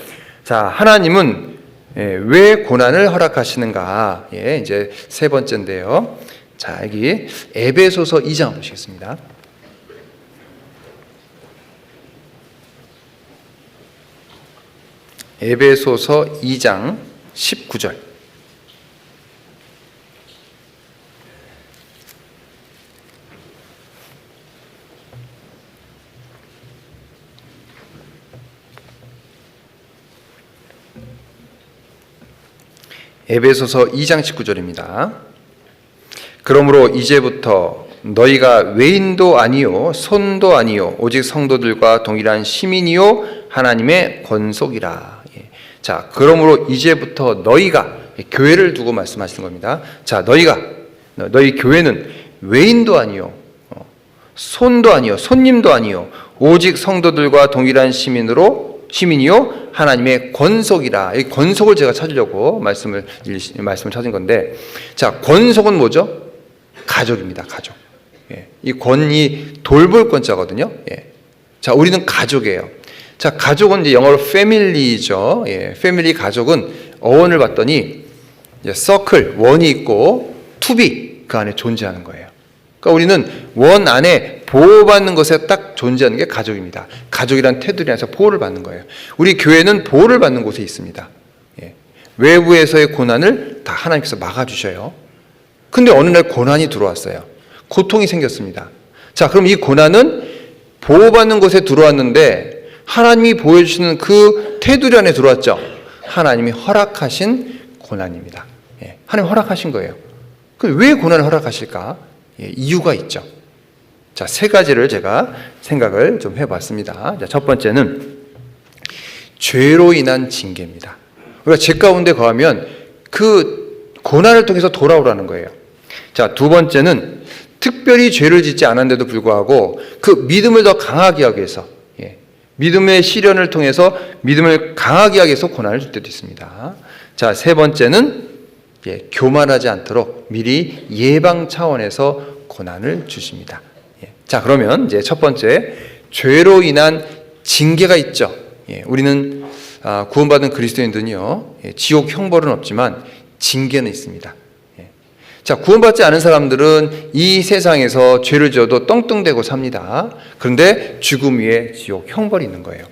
하나님은 왜 고난을 허락하시는가? 예, 이제 세 번째인데요. 자, 여기 에베소서 2장 보시겠습니다. 에베소서 2장 19절. 에베소서 2장 19절입니다. 그러므로 이제부터 너희가 외인도 아니요 손도 아니요 오직 성도들과 동일한 시민이요 하나님의 권속이라. 예. 자, 그러므로 이제부터 너희가, 교회를 두고 말씀하시는 겁니다. 자, 너희 교회는 외인도 아니요 손도 아니요 손님도 아니요 오직 성도들과 동일한 시민이요 하나님의 권속이라. 이 권속을 제가 찾으려고 말씀을 찾은 건데, 자, 권속은 뭐죠? 가족입니다. 가족. 예. 이 권이 돌볼 권자거든요. 예. 자, 우리는 가족이에요. 자, 가족은 이제 영어로 패밀리죠. 예. 패밀리 가족은 어원을 봤더니 서클 원이 있고 투비 그 안에 존재하는 거예요. 그러니까 우리는 원 안에 보호받는 것에 딱 존재하는 게 가족입니다. 가족이란 테두리 안에서 보호를 받는 거예요. 우리 교회는 보호를 받는 곳에 있습니다. 예. 외부에서의 고난을 다 하나님께서 막아주셔요. 근데 어느 날 고난이 들어왔어요. 고통이 생겼습니다. 자, 그럼 이 고난은 보호받는 곳에 들어왔는데 하나님이 보여주시는 그 테두리 안에 들어왔죠. 하나님이 허락하신 고난입니다. 예. 하나님 허락하신 거예요. 그럼 왜 고난을 허락하실까? 예, 이유가 있죠. 자, 세 가지를 제가 생각을 좀 해봤습니다. 자, 첫 번째는 죄로 인한 징계입니다. 우리가 죄 가운데 거하면 그 고난을 통해서 돌아오라는 거예요. 자, 두 번째는 특별히 죄를 짓지 않았는데도 불구하고 그 믿음을 더 강하게 하기 위해서, 믿음의 시련을 통해서 믿음을 강하게 하기 위해서 고난을 줄 때도 있습니다. 자, 세 번째는 교만하지 않도록 미리 예방 차원에서 고난을 주십니다. 자, 그러면 이제 첫 번째, 죄로 인한 징계가 있죠. 우리는 구원받은 그리스도인들은요, 지옥 형벌은 없지만 징계는 있습니다. 자, 구원받지 않은 사람들은 이 세상에서 죄를 지어도 떵떵대고 삽니다. 그런데 죽음 위에 지옥 형벌이 있는 거예요.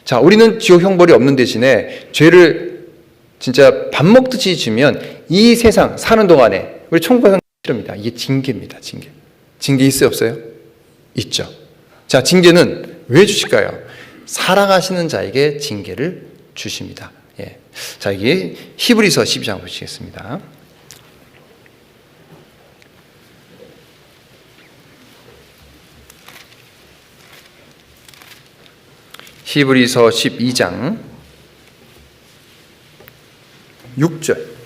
자, 우리는 지옥 형벌이 없는 대신에 죄를 진짜 밥 먹듯이 지면 이 세상 사는 동안에 우리 천국 가서 싫습니다. 이게 징계입니다. 징계 있어요, 없어요? 있죠. 자, 징계는 왜 주실까요? 사랑하시는 자에게 징계를 주십니다. 예. 자, 이게 히브리서 12장 보시겠습니다. 히브리서 12장 6절.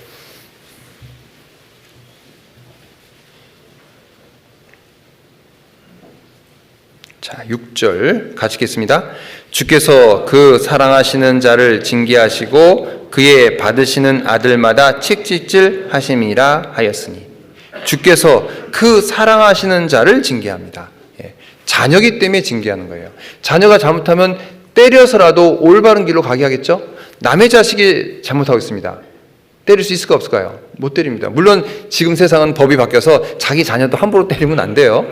자, 6절 같이 읽겠습니다. 주께서 그 사랑하시는 자를 징계하시고 그의 받으시는 아들마다 책짓질 하심이라 하였으니. 주께서 그 사랑하시는 자를 징계합니다. 자녀기 때문에 징계하는 거예요. 자녀가 잘못하면 때려서라도 올바른 길로 가게 하겠죠? 남의 자식이 잘못하고 있습니다. 때릴 수 있을까 없을까요? 못 때립니다. 물론 지금 세상은 법이 바뀌어서 자기 자녀도 함부로 때리면 안 돼요.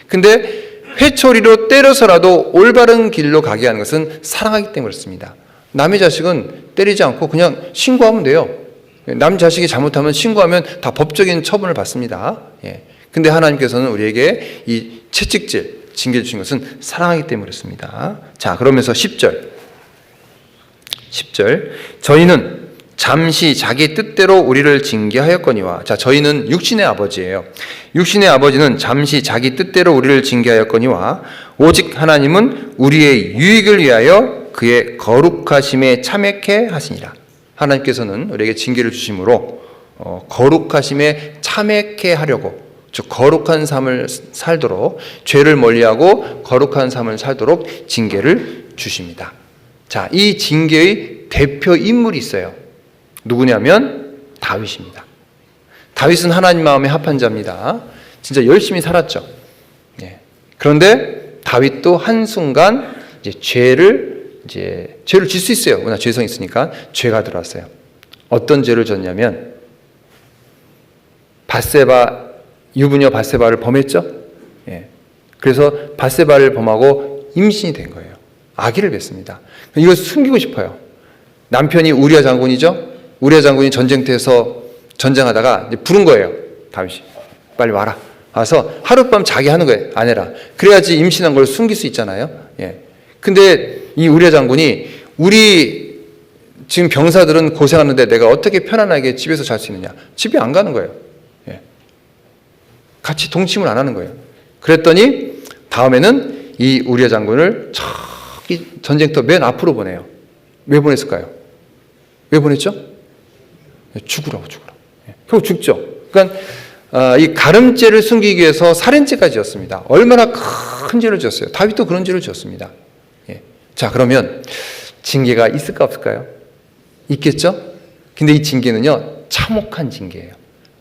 근데 회초리로 때려서라도 올바른 길로 가게 하는 것은 사랑하기 때문에 그렇습니다. 남의 자식은 때리지 않고 그냥 신고하면 돼요. 남 자식이 잘못하면 신고하면 다 법적인 처분을 받습니다. 예. 근데 하나님께서는 우리에게 이 채찍질, 징계 주신 것은 사랑하기 때문에 그렇습니다. 자, 그러면서 10절. 저희는 잠시 자기 뜻대로 우리를 징계하였거니와. 자, 저희는 육신의 아버지예요. 육신의 아버지는 잠시 자기 뜻대로 우리를 징계하였거니와 오직 하나님은 우리의 유익을 위하여 그의 거룩하심에 참여케 하시니라. 하나님께서는 우리에게 징계를 주심으로 거룩하심에 참여케 하려고, 즉 거룩한 삶을 살도록, 죄를 멀리하고 거룩한 삶을 살도록 징계를 주십니다. 자, 이 징계의 대표 인물이 있어요. 누구냐면 다윗입니다. 다윗은 하나님 마음에 합한 자입니다. 진짜 열심히 살았죠. 예. 그런데 다윗도 한순간 죄를 질 수 있어요. 워낙 죄성이 있으니까 죄가 들어왔어요. 어떤 죄를 졌냐면 유부녀 밧세바를 범했죠. 예. 그래서 밧세바를 범하고 임신이 된 거예요. 아기를 뱄습니다. 이걸 숨기고 싶어요. 남편이 우리아 장군이죠. 우리아 장군이 전쟁터에서 전쟁하다가 부른 거예요. 다윗이 빨리 와라. 와서 하룻밤 자게 하는 거예요. 아내라. 그래야지 임신한 걸 숨길 수 있잖아요. 예. 근데 이 우리아 장군이 우리 지금 병사들은 고생하는데 내가 어떻게 편안하게 집에서 잘 수 있느냐. 집에 안 가는 거예요. 예. 같이 동침을 안 하는 거예요. 그랬더니 다음에는 이 우리아 장군을 저기 전쟁터 맨 앞으로 보내요. 왜 보냈을까요? 왜 보냈죠? 죽으라고. 결국 죽죠. 그러니까 이 가늠죄를 숨기기 위해서 살인죄까지 지었습니다. 얼마나 큰 죄를 지었어요. 다윗도 그런 죄를 지었습니다. 예. 자, 그러면 징계가 있을까 없을까요? 있겠죠? 근데 이 징계는요, 참혹한 징계예요.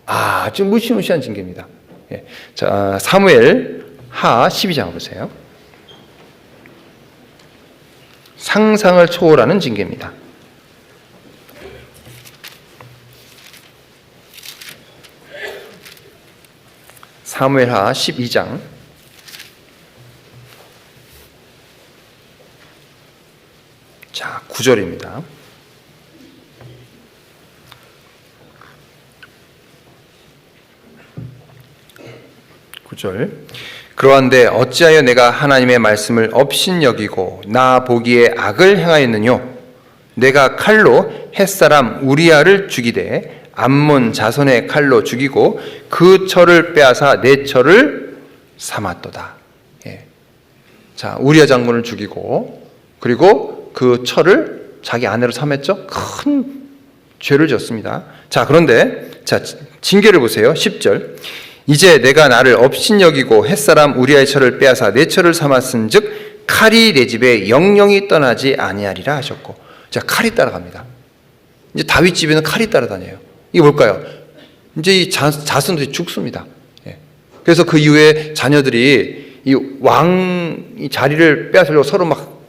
아주 무시무시한 징계입니다. 예. 자, 사무엘 하 12장 보세요. 상상을 초월하는 징계입니다. 사무엘하 12장 자 9절입니다. 그러한데 어찌하여 내가 하나님의 말씀을 업신여기고 나 보기에 악을 행하였느뇨. 내가 칼로 햇사람 우리아를 죽이되 암몬 자손의 칼로 죽이고 그 철을 빼앗아 내 철을 삼았도다. 예. 자, 우리아 장군을 죽이고 그리고 그 철을 자기 아내로 삼았죠. 큰 죄를 졌습니다. 자, 그런데 자 징계를 보세요. 10절. 이제 내가 나를 업신여기고 햇사람 우리아의 철을 빼앗아 내 철을 삼았은즉 칼이 내 집에 영영이 떠나지 아니하리라 하셨고. 자, 칼이 따라갑니다. 이제 다윗 집에는 칼이 따라다녀요. 이게 뭘까요? 이제 이 자손들이 죽습니다. 예. 그래서 그 이후에 자녀들이 이 왕 자리를 빼앗으려고 서로 막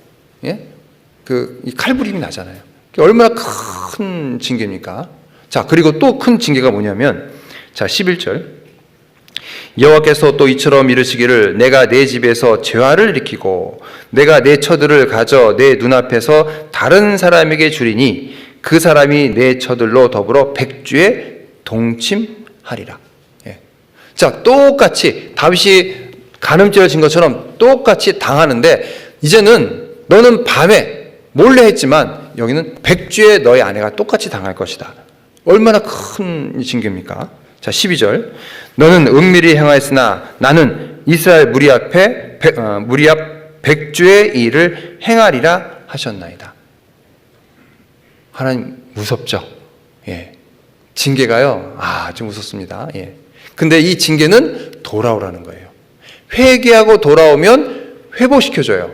이 칼부림이 나잖아요. 얼마나 큰 징계입니까? 자, 그리고 또 큰 징계가 뭐냐면 자 11절. 여호와께서 또 이처럼 이르시기를 내가 내 집에서 죄화를 일으키고 내가 내 처들을 가져 내 눈앞에서 다른 사람에게 주리니 그 사람이 내 처들로 더불어 백주에 동침하리라. 예. 자, 똑같이 다윗이 간음죄를 진 것처럼 똑같이 당하는데 이제는 너는 밤에 몰래 했지만 여기는 백주에 너의 아내가 똑같이 당할 것이다. 얼마나 큰 징계입니까? 자, 12절. 너는 은밀히 행하였으나 나는 이스라엘 무리 앞 백주의 일을 행하리라 하셨나이다. 하나님 무섭죠? 예. 징계가요, 아주 무섭습니다. 예. 근데 이 징계는 돌아오라는 거예요. 회개하고 돌아오면 회복시켜줘요.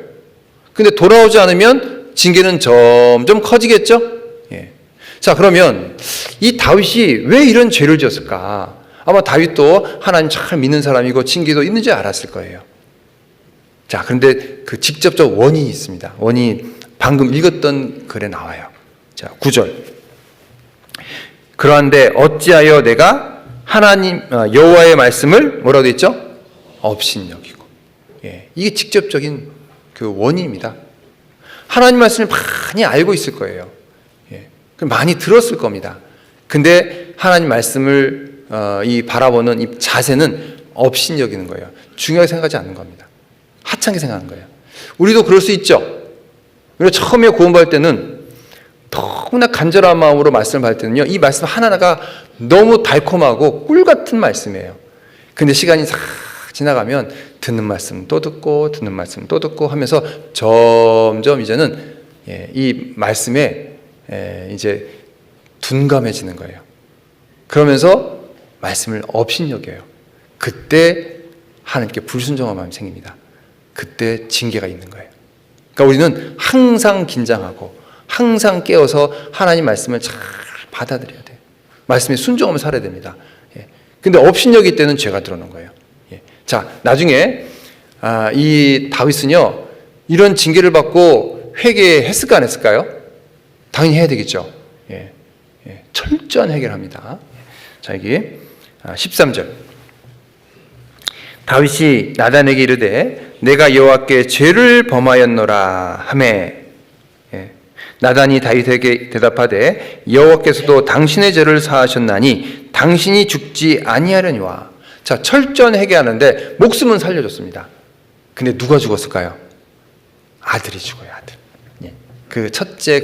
근데 돌아오지 않으면 징계는 점점 커지겠죠? 예. 자, 그러면 이 다윗이 왜 이런 죄를 지었을까? 아마 다윗도 하나님 잘 믿는 사람이고 징계도 있는지 알았을 거예요. 자, 그런데 그 직접적 원인이 있습니다. 원인이 방금 읽었던 글에 나와요. 자, 9절. 그러한데 어찌하여 내가 하나님 여호와의 말씀을 뭐라고 되어 있죠? 업신여기고. 예, 이게 직접적인 그 원인입니다. 하나님 말씀을 많이 알고 있을 거예요. 예. 많이 들었을 겁니다. 근데 하나님 말씀을 이 바라보는 이 자세는 업신여기는 거예요. 중요하게 생각하지 않는 겁니다. 하찮게 생각하는 거예요. 우리도 그럴 수 있죠. 우리가 처음에 구원받을 때는 너무나 간절한 마음으로 말씀을 받을 때는요, 이 말씀 하나하나가 너무 달콤하고 꿀 같은 말씀이에요. 근데 시간이 싹 지나가면 듣는 말씀 또 듣고 듣는 말씀 또 듣고 하면서 점점 이제는 이 말씀에 이제 둔감해지는 거예요. 그러면서 말씀을 업신여겨요. 그때 하나님께 불순종한 마음이 생깁니다. 그때 징계가 있는 거예요. 그러니까 우리는 항상 긴장하고 항상 깨어서 하나님 말씀을 잘 받아들여야 돼요. 말씀에 순종하며 살아야 됩니다. 근데 업신여길 때는 죄가 들어오는 거예요. 자, 나중에 이 다윗은요, 이런 징계를 받고 회개했을까 안 했을까요? 당연히 해야 되겠죠. 철저한 회개합니다. 자, 여기 13절. 다윗이 나단에게 이르되 내가 여호와께 죄를 범하였노라 하매, 나단이 다윗에게 대답하되 여호와께서도 당신의 죄를 사하셨나니 당신이 죽지 아니하려니와. 자, 철저한 회개하는데 목숨은 살려줬습니다. 근데 누가 죽었을까요? 아들이 죽어요. 아들. 그 첫째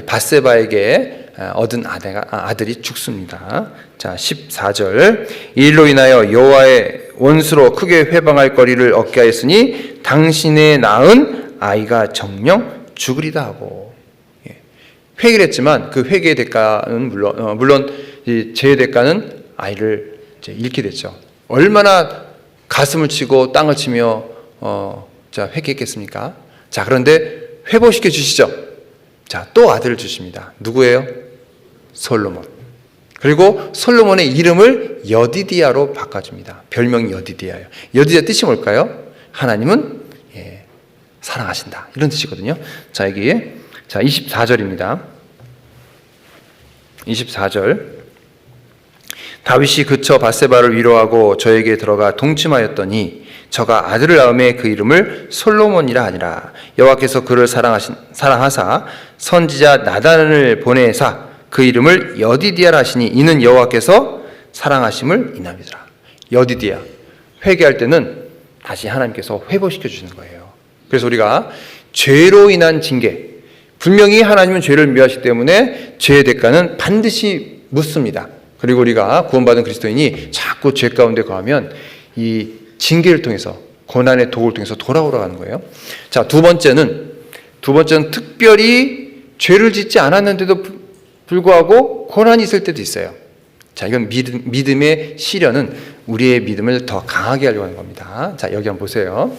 밧세바에게 얻은 아들이 죽습니다. 자, 14절. 이 일로 인하여 여호와의 원수로 크게 회방할 거리를 얻게 하였으니 당신의 낳은 아이가 정령 죽으리다 하고. 회개를 했지만 그 회개의 대가는 물론 이 죄의 대가는 아이를 이제 잃게 됐죠. 얼마나 가슴을 치고 땅을 치며 회개했겠습니까? 자, 그런데 회복시켜 주시죠. 자, 또 아들을 주십니다. 누구예요? 솔로몬. 그리고 솔로몬의 이름을 여디디야로 바꿔줍니다. 별명이 여디디야예요. 여디디야 뜻이 뭘까요? 하나님은 사랑하신다, 이런 뜻이거든요. 자, 여기 24절입니다. 24절. 다윗이 그쳐 밧세바를 위로하고 저에게 들어가 동침하였더니 저가 아들을 낳음에 그 이름을 솔로몬이라 하니라. 여호와께서 그를 사랑하사 선지자 나단을 보내사 그 이름을 여디디야라 하시니 이는 여호와께서 사랑하심을 인함이더라. 여디디야. 회개할 때는 다시 하나님께서 회복시켜 주시는 거예요. 그래서 우리가 죄로 인한 징계, 분명히 하나님은 죄를 미워하시기 때문에 죄의 대가는 반드시 묻습니다. 그리고 우리가 구원받은 그리스도인이 자꾸 죄 가운데 거하면 이 징계를 통해서, 고난의 도구를 통해서 돌아오라고 하는 거예요. 자, 두 번째는 특별히 죄를 짓지 않았는데도 불구하고 고난이 있을 때도 있어요. 자, 이건 믿음의 시련은 우리의 믿음을 더 강하게 하려고 하는 겁니다. 자, 여기 한번 보세요.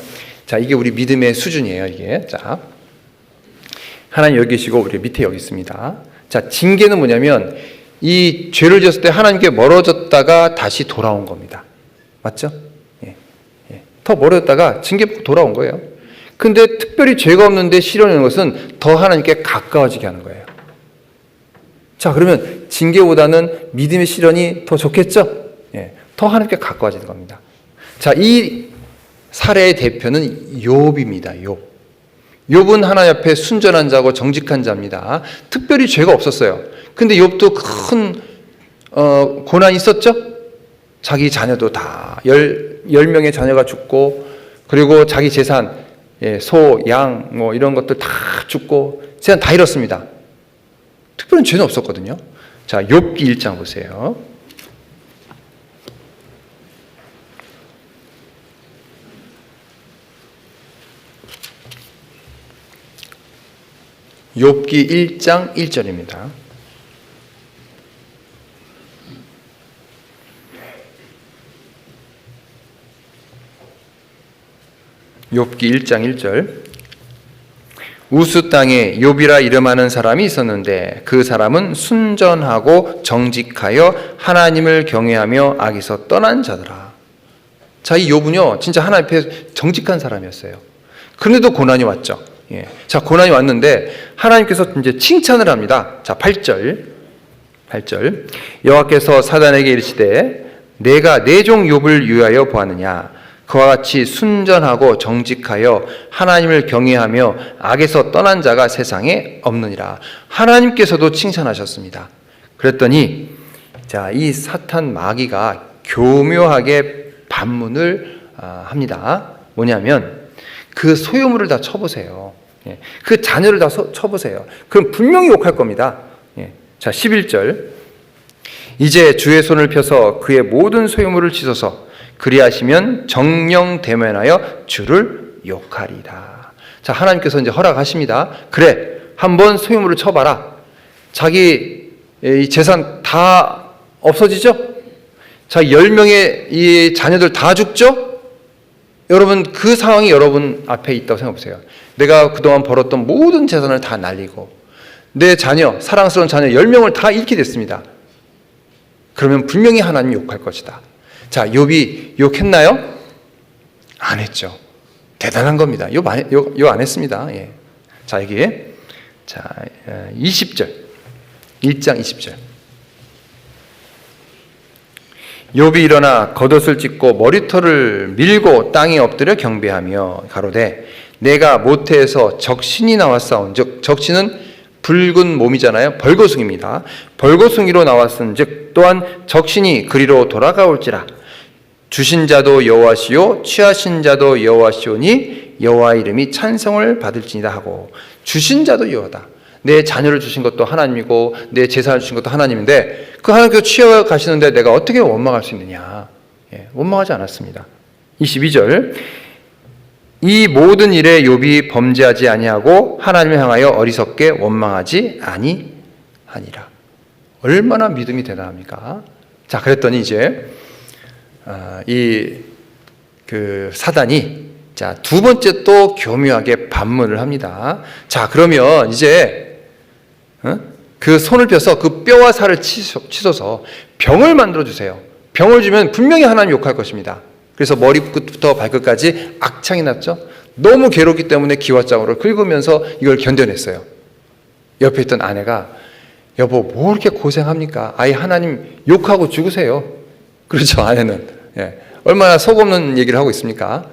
자, 이게 우리 믿음의 수준이에요, 이게. 자, 하나님 여기 계시고 우리 밑에 여기 있습니다. 자, 징계는 뭐냐면 이 죄를 지었을 때 하나님께 멀어졌다가 다시 돌아온 겁니다. 맞죠? 더 멀어졌다가 징계 받고 돌아온 거예요. 근데 특별히 죄가 없는데 시련하는 것은 더 하나님께 가까워지게 하는 거예요. 자, 그러면 징계보다는 믿음의 시련이 더 좋겠죠? 더 하나님께 가까워지는 겁니다. 자, 이 사례의 대표는 욥입니다. 욥은 하나님 앞에 순전한 자고 정직한 자입니다. 특별히 죄가 없었어요. 근데 욥도 큰 고난이 있었죠? 자기 자녀도 다 10명의 자녀가 죽고, 그리고 자기 재산, 소, 양, 뭐 이런 것들 다 죽고 재산 다 잃었습니다. 특별한 죄는 없었거든요. 자, 욥기 1장 보세요. 욥기 1장 1절입니다. 욥기 1장 1절. 우스 땅에 욥이라 이름하는 사람이 있었는데 그 사람은 순전하고 정직하여 하나님을 경외하며 악에서 떠난 자더라. 자, 이 욥은요 진짜 하나님 앞에 정직한 사람이었어요. 그런데도 고난이 왔죠. 자, 고난이 왔는데 하나님께서 이제 칭찬을 합니다. 자, 8절. 여호와께서 사단에게 이르시되 내가 내 종 욥을 위하여 보았느냐. 그와 같이 순전하고 정직하여 하나님을 경외하며 악에서 떠난 자가 세상에 없느니라. 하나님께서도 칭찬하셨습니다. 그랬더니 이 사탄 마귀가 교묘하게 반문을 합니다. 뭐냐면 그 소유물을 다 쳐보세요. 그 자녀를 다 쳐보세요. 그럼 분명히 욕할 겁니다. 자, 11절. 이제 주의 손을 펴서 그의 모든 소유물을 치소서. 그리하시면 정령 대면하여 주를 욕하리다. 자, 하나님께서 이제 허락하십니다. 그래, 한번 소유물을 쳐봐라. 자기 이 재산 다 없어지죠? 자, 10명의 이 자녀들 다 죽죠? 여러분, 그 상황이 여러분 앞에 있다고 생각해보세요. 내가 그동안 벌었던 모든 재산을 다 날리고 내 자녀, 사랑스러운 자녀 10명을 다 잃게 됐습니다. 그러면 분명히 하나님 욕할 것이다. 자, 욥이 욕했나요? 안 했죠. 대단한 겁니다. 욕 안 했습니다. 예. 자, 여기에 20절, 1장 20절. 욥이 일어나 겉옷을 찢고 머리털을 밀고 땅에 엎드려 경배하며 가로되 내가 모태에서 적신이 나왔사온즉, 적신은 붉은 몸이잖아요. 벌거숭이입니다. 벌거숭이로 나왔은즉 또한 적신이 그리로 돌아가올지라. 주신 자도 여호와시요 취하신 자도 여호와시오니 여호와 이름이 찬송을 받을지니라 하고. 주신 자도 여호와다. 내 자녀를 주신 것도 하나님이고 내 재산을 주신 것도 하나님인데 그 하나님께서 취해 가시는데 내가 어떻게 원망할 수 있느냐. 원망하지 않았습니다. 22절. 이 모든 일에 욥이 범죄하지 아니하고 하나님을 향하여 어리석게 원망하지 아니하니라. 얼마나 믿음이 대단합니까? 자, 그랬더니 이제 사단이 두 번째 또 교묘하게 반문을 합니다. 자, 그러면 이제 그 손을 펴서 그 뼈와 살을 치소서 병을 만들어 주세요. 병을 주면 분명히 하나님 욕할 것입니다. 그래서 머리끝부터 발끝까지 악창이 났죠. 너무 괴롭기 때문에 기와장으로 긁으면서 이걸 견뎌냈어요. 옆에 있던 아내가 여보 뭐 이렇게 고생합니까? 아예 하나님 욕하고 죽으세요. 그렇죠, 아내는. 얼마나 속없는 얘기를 하고 있습니까?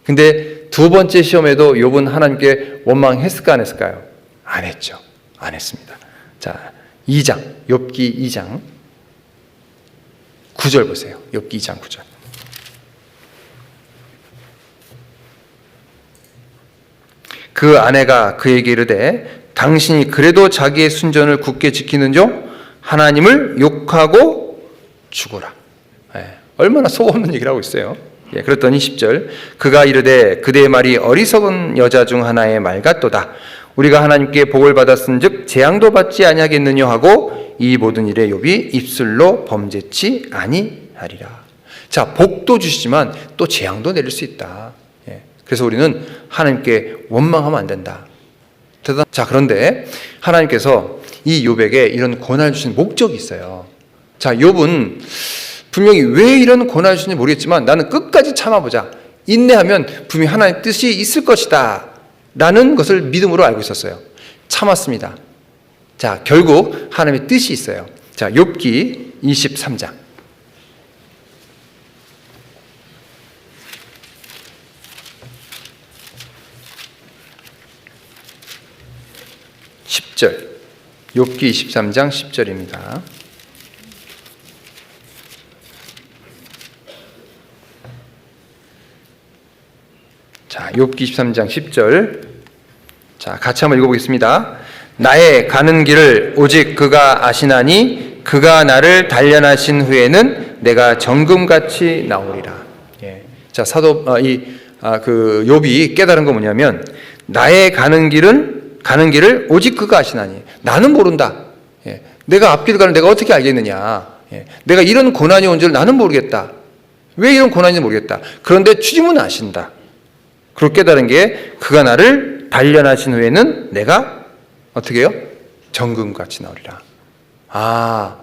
근데 두 번째 시험에도 욥은 하나님께 원망했을까 안 했을까요? 안 했죠. 안 했습니다. 자, 2장, 욥기 2장 9절 보세요. 욥기 2장 9절. 그 아내가 그에게 이르되 당신이 그래도 자기의 순전을 굳게 지키는죠? 하나님을 욕하고 죽어라. 얼마나 속없는 얘기를 하고 있어요. 그랬더니 10절. 그가 이르되 그대의 말이 어리석은 여자 중 하나의 말 같도다. 우리가 하나님께 복을 받았은즉 재앙도 받지 아니하겠느냐 하고 이 모든 일에 욥이 입술로 범죄치 아니하리라. 자, 복도 주시지만 또 재앙도 내릴 수 있다. 그래서 우리는 하나님께 원망하면 안 된다. 자, 그런데 하나님께서 이 욥에게 이런 고난을 주신 목적이 있어요. 자, 욥은 분명히 왜 이런 고난을 주는지 모르겠지만 나는 끝까지 참아보자. 인내하면 분명히 하나님의 뜻이 있을 것이다 라는 것을 믿음으로 알고 있었어요. 참았습니다. 자, 결국 하나님의 뜻이 있어요. 자, 욥기 23장 10절. 욥기 23장 10절입니다. 자, 욥기 23장 10절. 자, 같이 한번 읽어보겠습니다. 나의 가는 길을 오직 그가 아시나니 그가 나를 단련하신 후에는 내가 정금같이 나오리라. 자, 욥이 깨달은 건 뭐냐면 나의 가는 길을 오직 그가 아시나니. 나는 모른다. 내가 앞길 가는 내가 어떻게 알겠느냐. 내가 이런 고난이 온 줄 나는 모르겠다. 왜 이런 고난인지 모르겠다. 그런데 주님은 아신다. 그렇게 깨달은 게 그가 나를 단련하신 후에는 내가 어떻게 해요? 정금같이 나오리라. 아,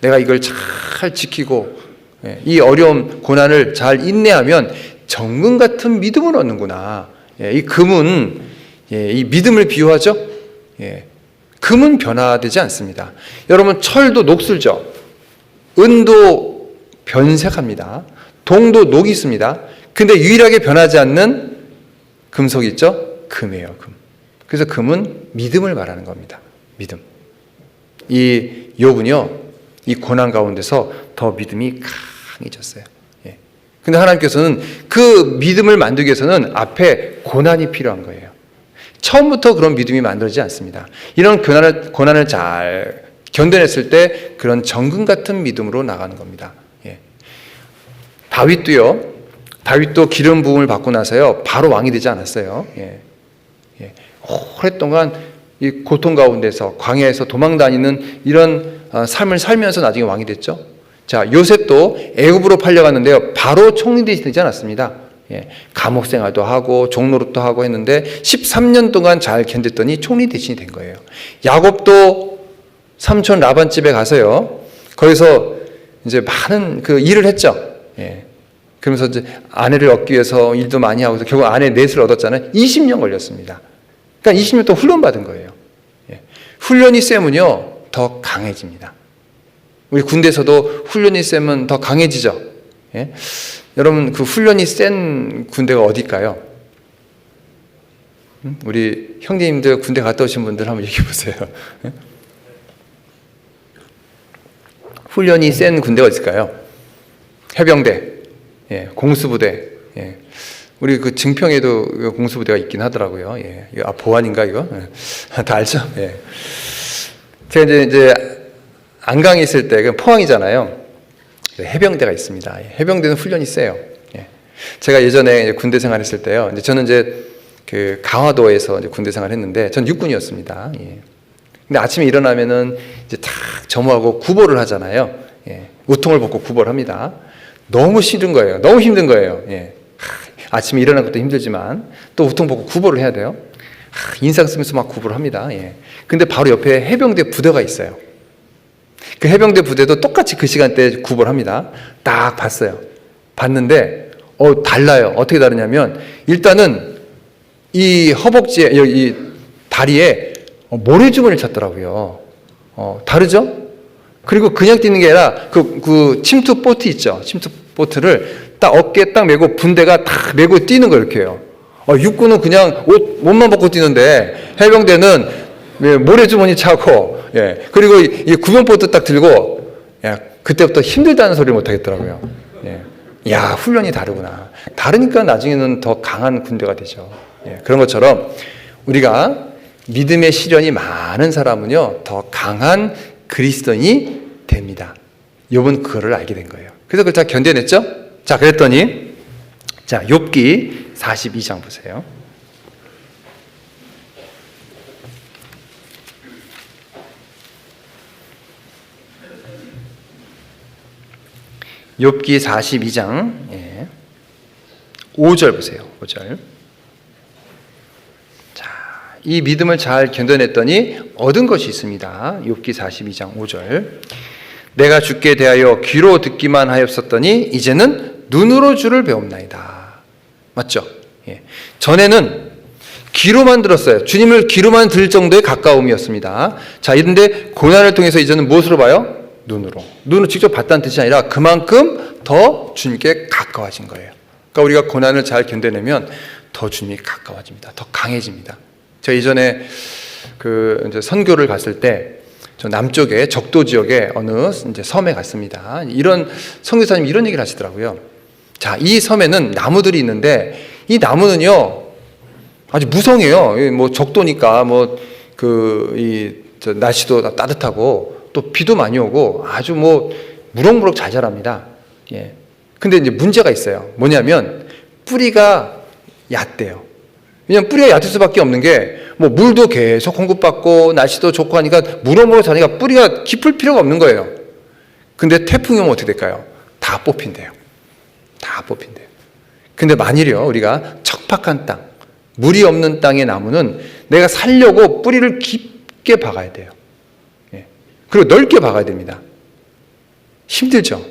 내가 이걸 잘 지키고 이 어려운 고난을 잘 인내하면 정금 같은 믿음을 얻는구나. 이 금은 이 믿음을 비유하죠. 금은 변화되지 않습니다. 여러분, 철도 녹슬죠. 은도 변색합니다. 동도 녹이 있습니다. 근데 유일하게 변하지 않는 금속이 있죠? 금이에요, 금. 그래서 금은 믿음을 말하는 겁니다. 믿음. 이 욥은요, 이 고난 가운데서 더 믿음이 강해졌어요. 예. 근데 하나님께서는 그 믿음을 만들기 위해서는 앞에 고난이 필요한 거예요. 처음부터 그런 믿음이 만들어지지 않습니다. 이런 고난을 잘 견뎌냈을 때 그런 정금 같은 믿음으로 나가는 겁니다. 예. 다윗도 기름 부음을 받고 나서요, 바로 왕이 되지 않았어요. 예. 예. 오랫동안 이 고통 가운데서 광야에서 도망 다니는 이런 삶을 살면서 나중에 왕이 됐죠. 자, 요셉도 애굽으로 팔려갔는데요, 바로 총리 되지 않았습니다. 예, 감옥 생활도 하고 종노릇도 하고 했는데 13년 동안 잘 견뎠더니 총리 대신이 된 거예요. 야곱도 삼촌 라반 집에 가서요, 거기서 이제 많은 그 일을 했죠. 예. 그러면서 이제 아내를 얻기 위해서 일도 많이 하고 결국 아내 넷을 얻었잖아요. 20년 걸렸습니다. 그러니까 20년 동안 훈련 받은 거예요. 예. 훈련이 세면요, 더 강해집니다. 우리 군대에서도 훈련이 세면 더 강해지죠. 예? 여러분, 그 훈련이 센 군대가 어딜까요? 우리 형님들 군대 갔다 오신 분들 한번 얘기해 보세요. 예? 훈련이 센 군대가 어딜까요? 해병대, 예, 공수부대. 예. 우리 그 증평에도 공수부대가 있긴 하더라고요. 예. 아, 보안인가 이거? 예. 다 알죠? 예. 제가 이제 안강에 있을 때, 포항이잖아요. 해병대가 있습니다. 해병대는 훈련이 세요. 예. 제가 예전에 군대 생활했을 때요, 이제 저는 이제 그 강화도에서 이제 군대 생활했는데, 전 육군이었습니다. 예. 근데 아침에 일어나면은 이제 탁 점호하고 구보를 하잖아요. 예. 우통을 벗고 구보를 합니다. 너무 싫은 거예요. 너무 힘든 거예요. 예. 아침에 일어나는 것도 힘들지만 또 우통 벗고 구보를 해야 돼요. 인상 쓰면서 막 구보를 합니다. 예. 근데 바로 옆에 해병대 부대가 있어요. 그 해병대 부대도 똑같이 그 시간대에 구보를 합니다. 딱 봤어요. 봤는데 달라요. 어떻게 다르냐면, 일단은 이 허벅지에, 이 다리에 모래주머니를 찼더라고요. 다르죠? 그리고 그냥 뛰는 게 아니라 그 침투 보트 있죠. 침투 보트를 딱 어깨에 딱 메고 군대가 딱 메고 뛰는 거 이렇게 해요. 육군은 그냥 옷만 벗고 뛰는데 해병대는 모래주머니 차고, 예. 그리고 이 구명보트 딱 들고, 야, 그때부터 힘들다는 소리를 못 하겠더라고요. 예. 야, 훈련이 다르구나. 다르니까 나중에는 더 강한 군대가 되죠. 예. 그런 것처럼 우리가 믿음의 시련이 많은 사람은요, 더 강한 그리스도인이 됩니다. 욥은 그거를 알게 된 거예요. 그래서 그걸 다 견뎌냈죠? 자, 그랬더니, 자, 욥기 42장 보세요. 욥기 42장 5절 보세요. 5절. 자, 이 믿음을 잘 견뎌냈더니 얻은 것이 있습니다. 욥기 42장 5절. 내가 주께 대하여 귀로 듣기만 하였었더니 이제는 눈으로 주를 배웁나이다. 맞죠? 예. 전에는 귀로만 들었어요. 주님을 귀로만 들을 정도의 가까움이었습니다. 자, 그런데 고난을 통해서 이제는 무엇으로 봐요? 눈으로 직접 봤다는 뜻이 아니라 그만큼 더 주님께 가까워진 거예요. 그러니까 우리가 고난을 잘 견뎌내면 더 주님이 가까워집니다. 더 강해집니다. 제가 예전에 이제 선교를 갔을 때 저 남쪽에 적도 지역에 어느 이제 섬에 갔습니다. 이런 선교사님이 이런 얘기를 하시더라고요. 자, 이 섬에는 나무들이 있는데 이 나무는요 아주 무성해요. 뭐 적도니까 날씨도 따뜻하고 또 비도 많이 오고 아주 무럭무럭 잘 자랍니다. 예. 근데 이제 문제가 있어요. 뭐냐면 뿌리가 얕대요. 왜냐면 뿌리가 얕을 수밖에 없는 게 물도 계속 공급받고 날씨도 좋고 하니까 무럭무럭 자니까 뿌리가 깊을 필요가 없는 거예요. 근데 태풍이 오면 어떻게 될까요? 다 뽑힌대요. 근데 만일요 우리가 척박한 땅, 물이 없는 땅의 나무는 내가 살려고 뿌리를 깊게 박아야 돼요. 그리고 넓게 박아야 됩니다. 힘들죠.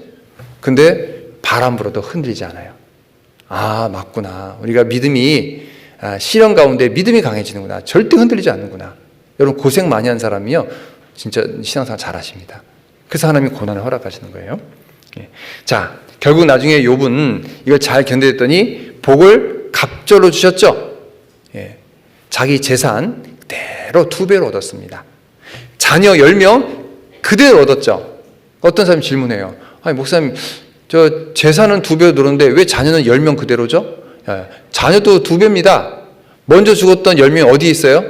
근데 바람 불어도 흔들리지 않아요. 아, 맞구나. 우리가 믿음이 시련 가운데 믿음이 강해지는구나. 절대 흔들리지 않는구나. 여러분 고생 많이 한 사람이요 진짜 신앙생활 잘하십니다. 그래서 하나님이 고난을 허락하시는 거예요. 자, 결국 나중에 욥은 이걸 잘 견뎌냈더니 복을 갑절로 주셨죠. 예. 자기 재산 그대로 2배로 얻었습니다. 자녀 10명 그대로 얻었죠. 어떤 사람이 질문해요. 아니 목사님, 저 재산은 2배로 늘었는데 왜 자녀는 10명 그대로죠? 예. 자녀도 2배입니다. 먼저 죽었던 10명이 어디에 있어요?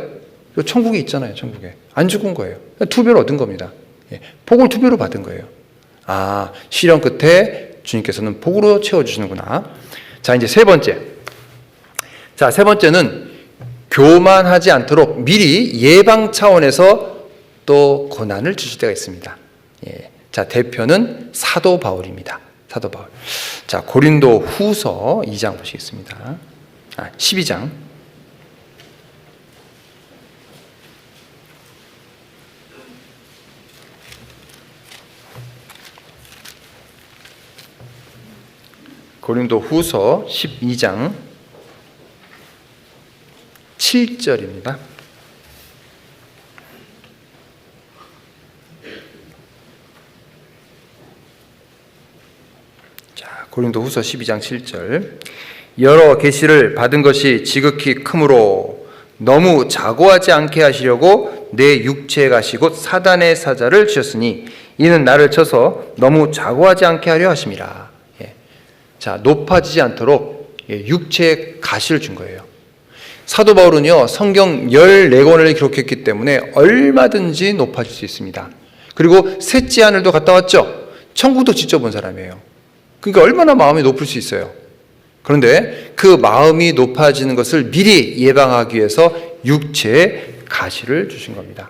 천국에 있잖아요. 천국에. 안 죽은 거예요. 2배로 얻은 겁니다. 예. 복을 2배로 받은 거예요. 아, 시련 끝에 주님께서는 복으로 채워주시는구나. 자, 이제 세 번째. 자, 세 번째는 교만하지 않도록 미리 예방 차원에서 또 고난을 주실 때가 있습니다. 예. 자, 대표는 사도 바울입니다. 사도 바울. 자, 고린도 후서 2장 보시겠습니다. 12장. 고린도 후서 12장 7절입니다. 자, 고린도 후서 12장 7절. 여러 계시를 받은 것이 지극히 크므로 너무 자고하지 않게 하시려고 내 육체에 가시 곧 사단의 사자를 주셨으니 이는 나를 쳐서 너무 자고하지 않게 하려 하심이라. 자, 높아지지 않도록 육체의 가시를 준 거예요. 사도 바울은요, 성경 14권을 기록했기 때문에 얼마든지 높아질 수 있습니다. 그리고 셋째 하늘도 갔다 왔죠. 천국도 직접 본 사람이에요. 그러니까 얼마나 마음이 높을 수 있어요. 그런데 그 마음이 높아지는 것을 미리 예방하기 위해서 육체의 가시를 주신 겁니다.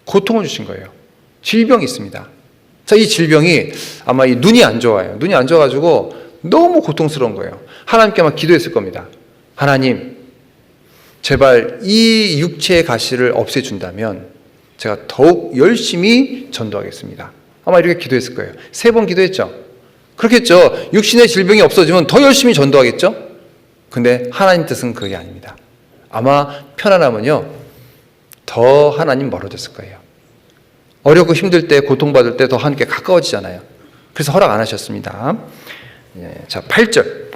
고통을 주신 거예요. 질병이 있습니다. 자, 이 질병이 아마 이 눈이 안 좋아요. 눈이 안 좋아가지고 너무 고통스러운 거예요. 하나님께 막 기도했을 겁니다. 하나님, 제발 이 육체의 가시를 없애준다면 제가 더욱 열심히 전도하겠습니다. 아마 이렇게 기도했을 거예요. 3번 기도했죠. 그렇겠죠. 육신의 질병이 없어지면 더 열심히 전도하겠죠. 근데 하나님 뜻은 그게 아닙니다. 아마 편안하면요, 더 하나님 멀어졌을 거예요. 어렵고 힘들 때, 고통받을 때 더 하나님께 가까워지잖아요. 그래서 허락 안 하셨습니다. 자, 8절.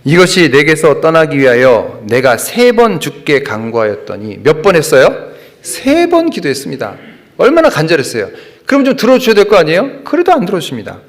이것이 내게서 떠나기 위하여 내가 3번 주께 간구하였더니 몇 번 했어요? 3번 기도했습니다. 얼마나 간절했어요. 그럼 좀 들어주셔야 될 거 아니에요? 그래도 안 들어주십니다.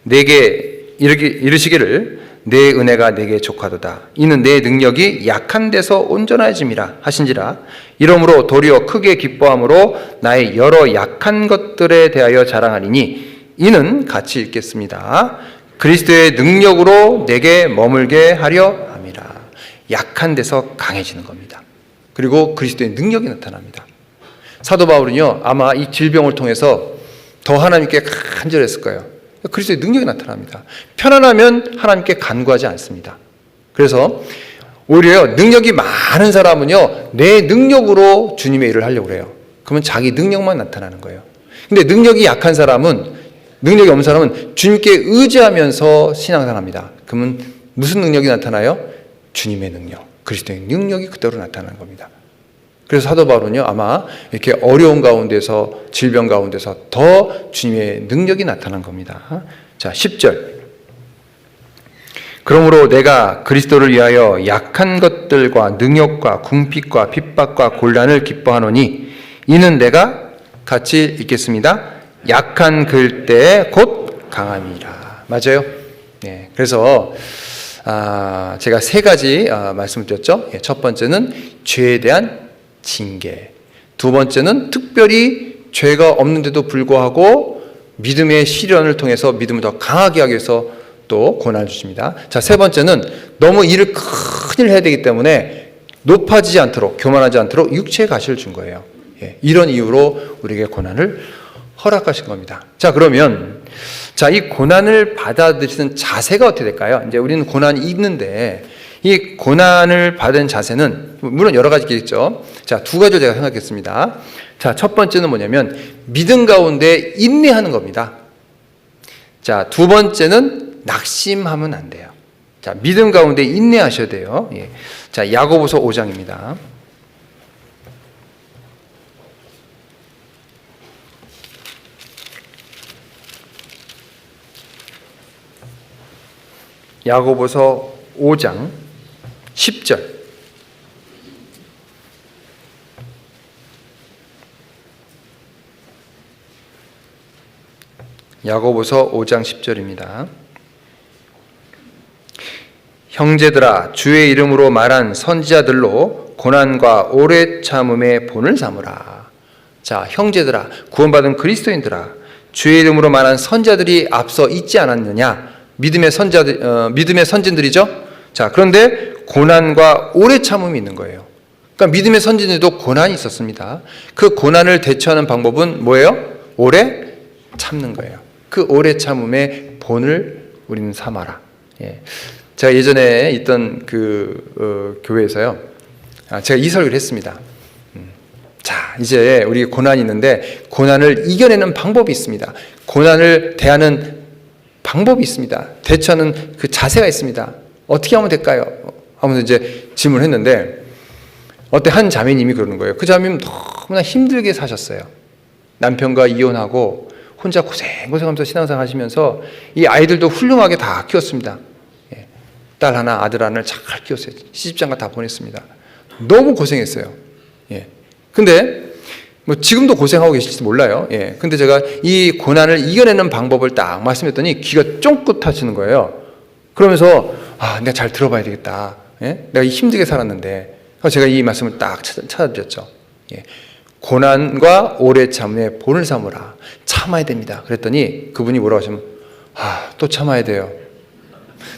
내게 이르시기를 내 은혜가 내게 족하도다. 이는 내 능력이 약한 데서 온전해짐이라 하신지라. 이러므로 도리어 크게 기뻐함으로 나의 여러 약한 것들에 대하여 자랑하리니 이는 같이 읽겠습니다. 그리스도의 능력으로 내게 머물게 하려 함이라. 약한 데서 강해지는 겁니다. 그리고 그리스도의 능력이 나타납니다. 사도 바울은요, 아마 이 질병을 통해서 더 하나님께 간절했을 거예요. 그리스도의 능력이 나타납니다. 편안하면 하나님께 간구하지 않습니다. 그래서 오히려 능력이 많은 사람은요, 내 능력으로 주님의 일을 하려고 해요. 그러면 자기 능력만 나타나는 거예요. 근데 능력이 약한 사람은, 능력이 없는 사람은 주님께 의지하면서 신앙생활합니다. 그러면 무슨 능력이 나타나요? 주님의 능력, 그리스도의 능력이 그대로 나타나는 겁니다. 그래서 사도 바울은요, 아마 이렇게 어려운 가운데서, 질병 가운데서 더 주님의 능력이 나타난 겁니다. 자, 10절. 그러므로 내가 그리스도를 위하여 약한 것들과 능력과 궁핍과 핍박과 곤란을 기뻐하노니 이는 내가 같이 읽겠습니다. 약한 그일 때에 곧 강함이라. 맞아요? 네. 그래서 제가 3가지 말씀을 드렸죠. 첫 번째는 죄에 대한 징계. 두 번째는 특별히 죄가 없는데도 불구하고 믿음의 시련을 통해서 믿음을 더 강하게 하기 위해서 또 고난을 주십니다. 자, 세 번째는 너무 일을 큰일 해야 되기 때문에 높아지지 않도록, 교만하지 않도록 육체의 가시를 준 거예요. 이런 이유로 우리에게 고난을 허락하신 겁니다. 자, 그러면 이 고난을 받아들이는 자세가 어떻게 될까요? 이제 우리는 고난이 있는데 이 고난을 받은 자세는 물론 여러 가지가 있죠. 자, 2가지를 제가 생각했습니다. 자, 첫 번째는 뭐냐면 믿음 가운데 인내하는 겁니다. 자, 두 번째는 낙심하면 안 돼요. 자, 믿음 가운데 인내하셔야 돼요. 예. 자, 야고보서 5장입니다. 야고보서 5장 10절. 야고보서 5장 10절입니다. 형제들아, 주의 이름으로 말한 선지자들로 고난과 오래 참음의 본을 삼으라. 자, 형제들아, 구원받은 그리스도인들아, 주의 이름으로 말한 선지자들이 앞서 있지 않았느냐? 믿음의 선진들이죠. 자, 그런데 고난과 오래 참음이 있는 거예요. 그러니까 믿음의 선진들도 고난이 있었습니다. 그 고난을 대처하는 방법은 뭐예요? 오래 참는 거예요. 그 오래 참음의 본을 우리는 삼아라. 예. 제가 예전에 있던 교회에서요, 제가 이 설교를 했습니다. 자, 이제 우리 고난이 있는데 고난을 이겨내는 방법이 있습니다. 고난을 대하는 방법이 있습니다. 대처하는 그 자세가 있습니다. 어떻게 하면 될까요? 하면서 이제 질문을 했는데, 어때 한 자매님이 그러는 거예요. 그 자매님은 너무나 힘들게 사셨어요. 남편과 이혼하고 혼자 고생하면서 신앙생활 하시면서 이 아이들도 훌륭하게 다 키웠습니다. 딸 하나, 아들 하나를 잘 키웠어요. 시집장가 다 보냈습니다. 너무 고생했어요. 예. 근데 뭐 지금도 고생하고 계실지 몰라요. 예. 근데 제가 이 고난을 이겨내는 방법을 딱 말씀했더니 귀가 쫑긋하시는 거예요. 그러면서 내가 잘 들어봐야 되겠다. 예? 내가 힘들게 살았는데. 그래서 제가 이 말씀을 딱 찾아드렸죠. 예. 고난과 오래 참음의 본을 삼으라. 참아야 됩니다. 그랬더니 그분이 뭐라고 하시면, 또 참아야 돼요.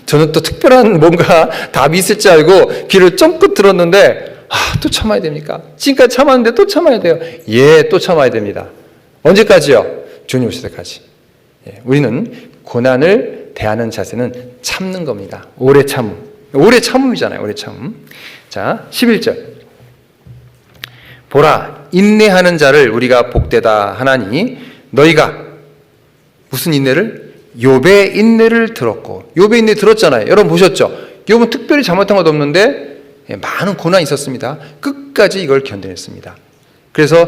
저는 또 특별한 뭔가 답이 있을 줄 알고 귀를 쫑긋 들었는데, 또 참아야 됩니까? 지금까지 참았는데 또 참아야 돼요. 예, 또 참아야 됩니다. 언제까지요? 주님 오실 때까지. 예, 우리는 고난을 대하는 자세는 참는 겁니다. 오래 참음. 오래 참음이잖아요. 오래 참음. 자, 11절. 보라, 인내하는 자를 우리가 복되다 하나니 너희가 무슨 인내를? 욥의 인내를 들었고. 욥의 인내 들었잖아요. 여러분 보셨죠? 욥은 특별히 잘못한 것도 없는데 많은 고난이 있었습니다. 끝까지 이걸 견뎌냈습니다. 그래서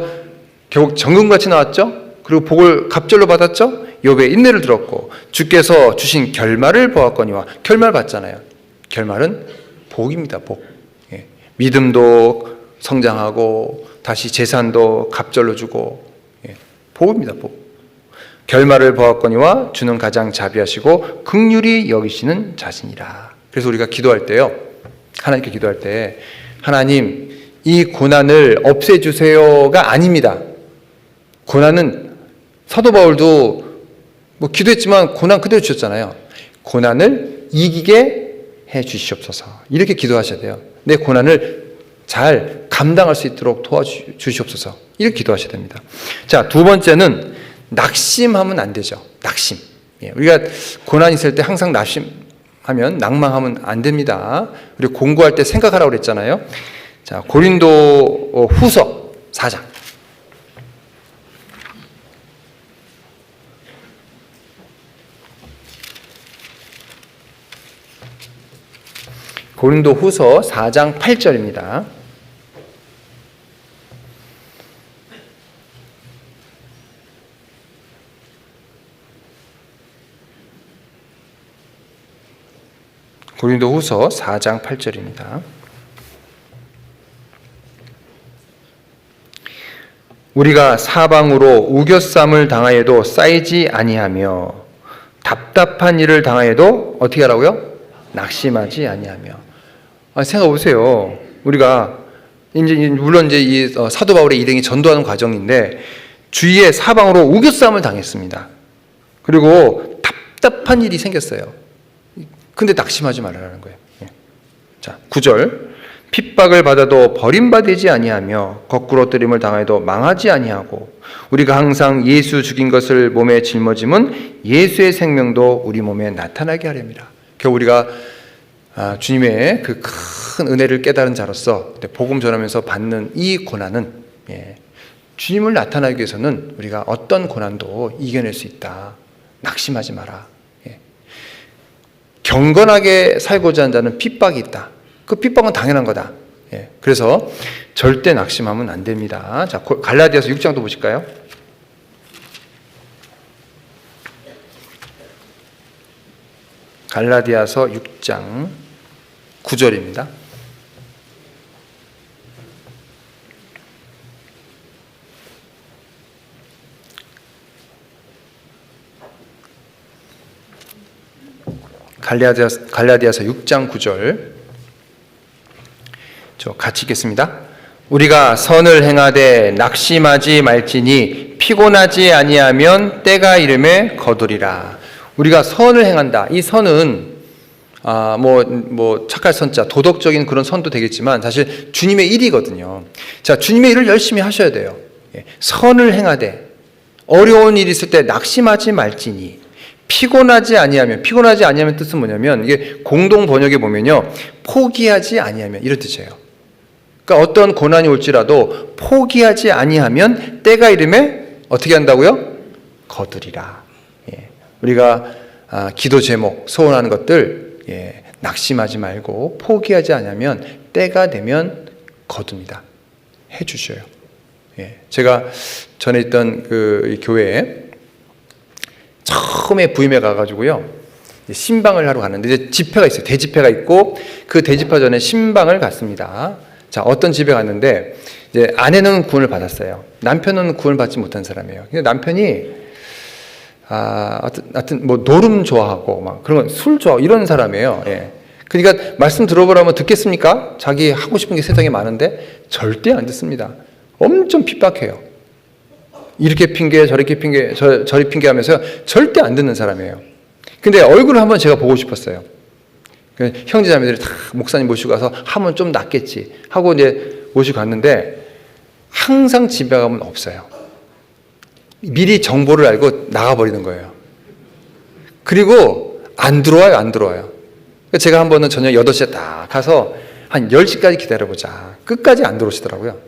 결국 정금같이 나왔죠. 그리고 복을 갑절로 받았죠. 욥의 인내를 들었고 주께서 주신 결말을 보았거니와. 결말 봤잖아요. 결말은 복입니다. 복. 예. 믿음도 성장하고 다시 재산도 갑절로 주고. 예. 복입니다. 복. 결말을 보았거니와 주는 가장 자비하시고 긍휼히 여기시는 자신이라. 그래서 우리가 기도할 때요, 하나님께 기도할 때, 하나님 이 고난을 없애주세요가 아닙니다. 고난은 사도 바울도 뭐 기도했지만 고난 그대로 주셨잖아요. 고난을 이기게 해 주시옵소서. 이렇게 기도하셔야 돼요. 내 고난을 잘 감당할 수 있도록 도와주시옵소서. 이렇게 기도하셔야 됩니다. 자, 두 번째는 낙심하면 안 되죠. 낙심. 예, 우리가 고난 있을 때 항상 낙심하면, 낭망하면 안 됩니다. 우리 공부할 때 생각하라고 그랬잖아요. 자, 고린도 후서 4장. 고린도 후서 4장 8절입니다. 고린도 후서 4장 8절입니다. 우리가 사방으로 우겨쌈을 당하여도 쌓이지 아니하며 답답한 일을 당하여도 어떻게 하라고요? 낙심하지 아니하며. 생각해 보세요. 우리가 물론 이 사도 바울의 일행이 전도하는 과정인데 주위에 사방으로 우겨쌈을 당했습니다. 그리고 답답한 일이 생겼어요. 근데 낙심하지 말라는 거예요. 자, 9절. 핍박을 받아도 버림받지 아니하며 거꾸로 뜨림을 당해도 망하지 아니하고 우리가 항상 예수 죽인 것을 몸에 짊어짐은 예수의 생명도 우리 몸에 나타나게 하렵니다. 결국 우리가 주님의 그 큰 은혜를 깨달은 자로서 복음 전하면서 받는 이 고난은, 주님을 나타나기 위해서는 우리가 어떤 고난도 이겨낼 수 있다. 낙심하지 마라. 경건하게 살고자 하는 자는 핍박이 있다. 그 핍박은 당연한 거다. 그래서 절대 낙심하면 안 됩니다. 자, 갈라디아서 6장도 보실까요? 갈라디아서 6장 9절입니다. 갈라디아서 6장 9절. 저 같이 읽겠습니다. 우리가 선을 행하되 낙심하지 말지니 피곤하지 아니하면 때가 이름에 거두리라. 우리가 선을 행한다. 이 선은 착할 선자, 도덕적인 그런 선도 되겠지만 사실 주님의 일이거든요. 자, 주님의 일을 열심히 하셔야 돼요. 선을 행하되 어려운 일이 있을 때 낙심하지 말지니 피곤하지 아니하면 뜻은 뭐냐면 이게 공동 번역에 보면요, 포기하지 아니하면 이런 뜻이에요. 그러니까 어떤 고난이 올지라도 포기하지 아니하면 때가 이름에 어떻게 한다고요? 거두리라. 우리가 기도 제목, 소원하는 것들 낙심하지 말고 포기하지 않으면 때가 되면 거둡니다. 해주셔요. 제가 전에 있던 그 교회에 처음에 부임해 가가지고요, 신방을 하러 갔는데 이제 집회가 있어요. 대집회가 있고 그 대집회 전에 신방을 갔습니다. 자, 어떤 집에 갔는데 이제 아내는 구원을 받았어요. 남편은 구원을 받지 못한 사람이에요. 근데 남편이 하여튼 뭐 노름 좋아하고 막 그런 술 좋아하고 이런 사람이에요. 그러니까 말씀 들어보라면 듣겠습니까? 자기 하고 싶은 게 세상에 많은데 절대 안 듣습니다. 엄청 핍박해요. 이렇게 핑계 저렇게 핑계 저리 핑계하면서 절대 안 듣는 사람이에요. 근데 얼굴을 한번 제가 보고 싶었어요. 형제자매들이 다 목사님 모시고 가서 하면 좀 낫겠지 하고 이제 모시고 갔는데 항상 집에 가면 없어요. 미리 정보를 알고 나가버리는 거예요. 그리고 안 들어와요. 제가 한 번은 저녁 8시에 딱 가서 한 10시까지 기다려보자. 끝까지 안 들어오시더라고요.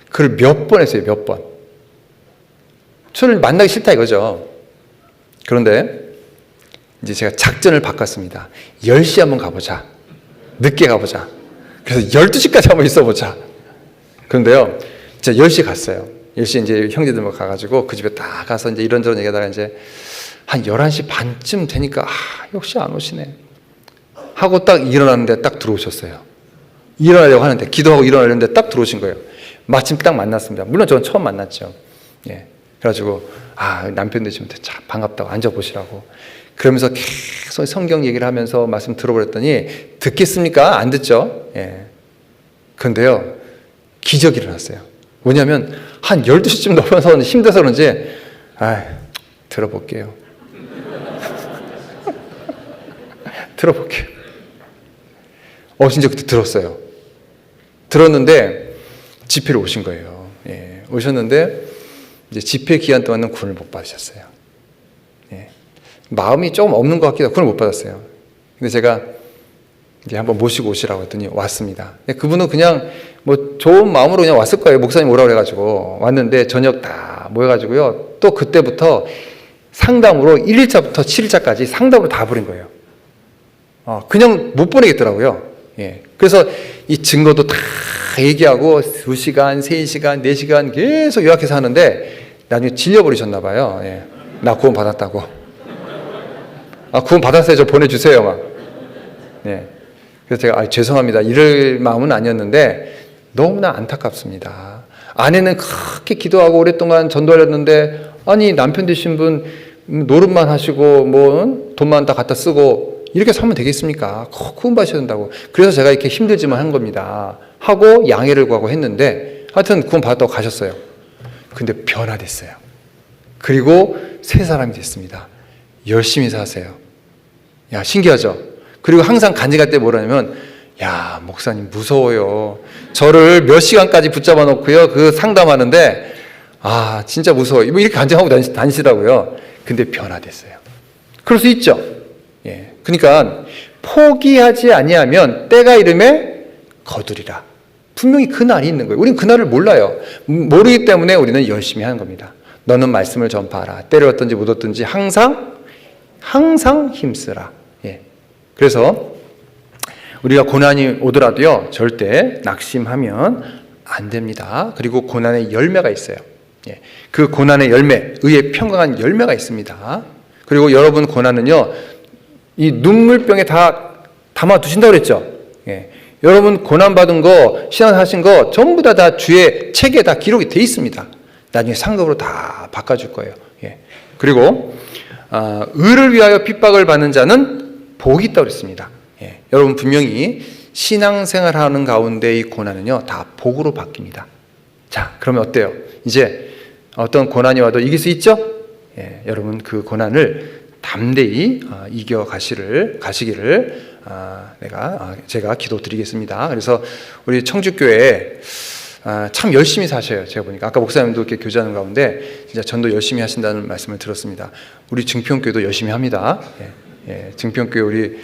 그걸 몇 번 했어요. 몇 번. 저를 만나기 싫다 이거죠. 그런데 이제 제가 작전을 바꿨습니다. 10시에 한번 가보자. 늦게 가보자. 그래서 12시까지 한번 있어보자. 그런데요, 제가 10시에 갔어요. 10시에 이제 형제들 가가지고 그 집에 딱 가서 이제 이런저런 얘기하다가 이제 한 11시 반쯤 되니까 역시 안 오시네 하고 딱 일어났는데 딱 들어오셨어요. 일어나려고 하는데, 기도하고 일어나려는데 딱 들어오신 거예요. 마침 딱 만났습니다. 물론 저는 처음 만났죠. 그래가지고 남편 되시면 참 반갑다고 앉아보시라고 그러면서 계속 성경 얘기를 하면서 말씀 들어버렸더니 듣겠습니까? 안 듣죠. 그런데요, 기적이 일어났어요. 뭐냐면 한 12시쯤 넘어서 힘들어서 그런지 들어볼게요. 들어볼게요. 진짜 그때 들었어요. 들었는데 집회를 오신 거예요. 오셨는데 이제 집회 기간 동안은 구원을 못 받으셨어요. 마음이 조금 없는 것 같기도 하고 구원을 못 받았어요. 근데 제가 이제 한번 모시고 오시라고 했더니 왔습니다. 그분은 그냥 뭐 좋은 마음으로 그냥 왔을 거예요. 목사님 오라고 그래가지고 왔는데 저녁 다 모여가지고요. 또 그때부터 상담으로 1일차부터 7일차까지 상담으로 다 버린 거예요. 그냥 못 보내겠더라고요. 그래서 이 증거도 다 얘기하고 2시간, 3시간, 4시간 계속 요약해서 하는데 나중에 질려버리셨나 봐요. 나 구원 받았다고. 구원 받았어요. 저 보내주세요. 막. 그래서 제가 죄송합니다. 이럴 마음은 아니었는데 너무나 안타깝습니다. 아내는 그렇게 기도하고 오랫동안 전도하렸는데 남편 되신 분 노릇만 하시고 뭐 돈만 다 갖다 쓰고 이렇게 살면 되겠습니까? 구원 받으셔야 된다고. 그래서 제가 이렇게 힘들지만 한 겁니다. 하고 양해를 구하고 했는데 하여튼 구원 받았다고 가셨어요. 근데 변화됐어요. 그리고 새 사람이 됐습니다. 열심히 사세요. 신기하죠? 그리고 항상 간증할 때 뭐라냐면 목사님 무서워요. 저를 몇 시간까지 붙잡아 놓고요. 그 상담하는데 진짜 무서워요. 뭐 이렇게 간증하고 다니시더라고요. 근데 변화됐어요. 그럴 수 있죠. 그러니까 포기하지 아니하면 때가 이름에 거두리라. 분명히 그 날이 있는 거예요. 우리는 그 날을 몰라요. 모르기 때문에 우리는 열심히 하는 겁니다. 너는 말씀을 전파하라. 때를 얻든지 못 얻든지 항상 힘쓰라. 그래서 우리가 고난이 오더라도요, 절대 낙심하면 안 됩니다. 그리고 고난의 열매가 있어요. 그 고난의 열매, 의의 평강한 열매가 있습니다. 그리고 여러분 고난은요, 이 눈물병에 다 담아 두신다고 그랬죠. 예. 여러분 고난받은 거, 신앙하신 거 전부 다 주의 책에 다 기록이 돼 있습니다. 나중에 상급으로 다 바꿔줄 거예요. 예. 그리고 의를 위하여 핍박을 받는 자는 복이 있다고 그랬습니다. 예. 여러분 분명히 신앙생활하는 가운데 이 고난은요 다 복으로 바뀝니다. 자, 그러면 어때요? 이제 어떤 고난이 와도 이길 수 있죠? 예. 여러분 그 고난을 담대히 이겨 가시기를 제가 기도드리겠습니다. 그래서 우리 청주교회 참 열심히 사셔요. 제가 보니까 아까 목사님도 이렇게 교제하는 가운데 진짜 전도 열심히 하신다는 말씀을 들었습니다. 우리 증평교회도 열심히 합니다. 예, 증평교회 우리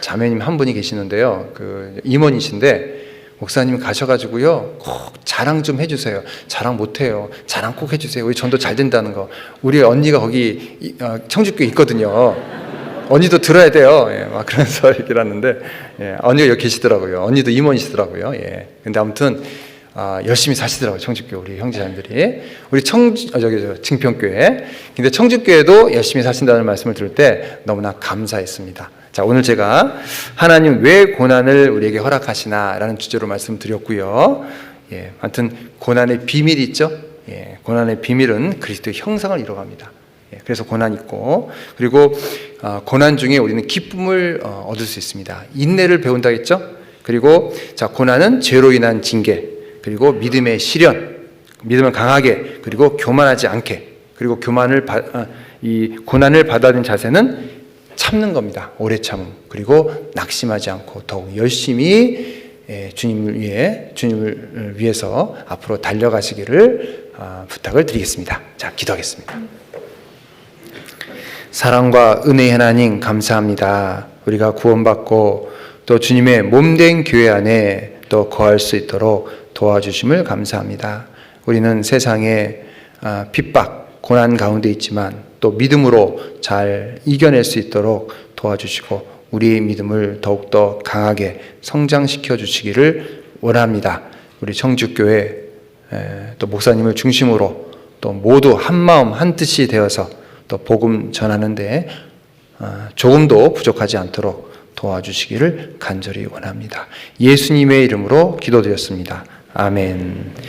자매님 한 분이 계시는데요. 그 임원이신데 목사님 가셔가지고요 꼭 자랑 좀 해주세요. 자랑 못해요. 자랑 꼭 해주세요. 우리 전도 잘 된다는 거. 우리 언니가 거기 청주교회 있거든요. 언니도 들어야 돼요. 예, 막 그러면서 얘기를 하는데, 예, 언니가 여기 계시더라고요. 언니도 임원이시더라고요. 예. 근데 아무튼, 열심히 사시더라고요. 청주교회 우리 형제자매들이. 우리 증평교회. 근데 청주교회도 열심히 사신다는 말씀을 들을 때 너무나 감사했습니다. 자, 오늘 제가 하나님 왜 고난을 우리에게 허락하시나 라는 주제로 말씀드렸고요. 예, 아무튼 고난의 비밀이 있죠. 예, 고난의 비밀은 그리스도의 형상을 이뤄갑니다. 그래서 고난이 있고, 그리고 고난 중에 우리는 기쁨을 얻을 수 있습니다. 인내를 배운다 했죠. 그리고 자, 고난은 죄로 인한 징계, 그리고 믿음의 시련, 믿음을 강하게, 그리고 교만하지 않게, 그리고 이 고난을 받아들인 자세는 참는 겁니다. 오래 참음. 그리고 낙심하지 않고 더욱 열심히 주님을 위해서 앞으로 달려가시기를 부탁을 드리겠습니다. 자, 기도하겠습니다. 사랑과 은혜의 하나님 감사합니다. 우리가 구원받고 또 주님의 몸된 교회 안에 또 거할 수 있도록 도와주심을 감사합니다. 우리는 세상에 핍박, 고난 가운데 있지만 또 믿음으로 잘 이겨낼 수 있도록 도와주시고 우리의 믿음을 더욱더 강하게 성장시켜 주시기를 원합니다. 우리 청주교회 또 목사님을 중심으로 또 모두 한마음 한뜻이 되어서 또 복음 전하는데 조금도 부족하지 않도록 도와주시기를 간절히 원합니다. 예수님의 이름으로 기도드렸습니다. 아멘.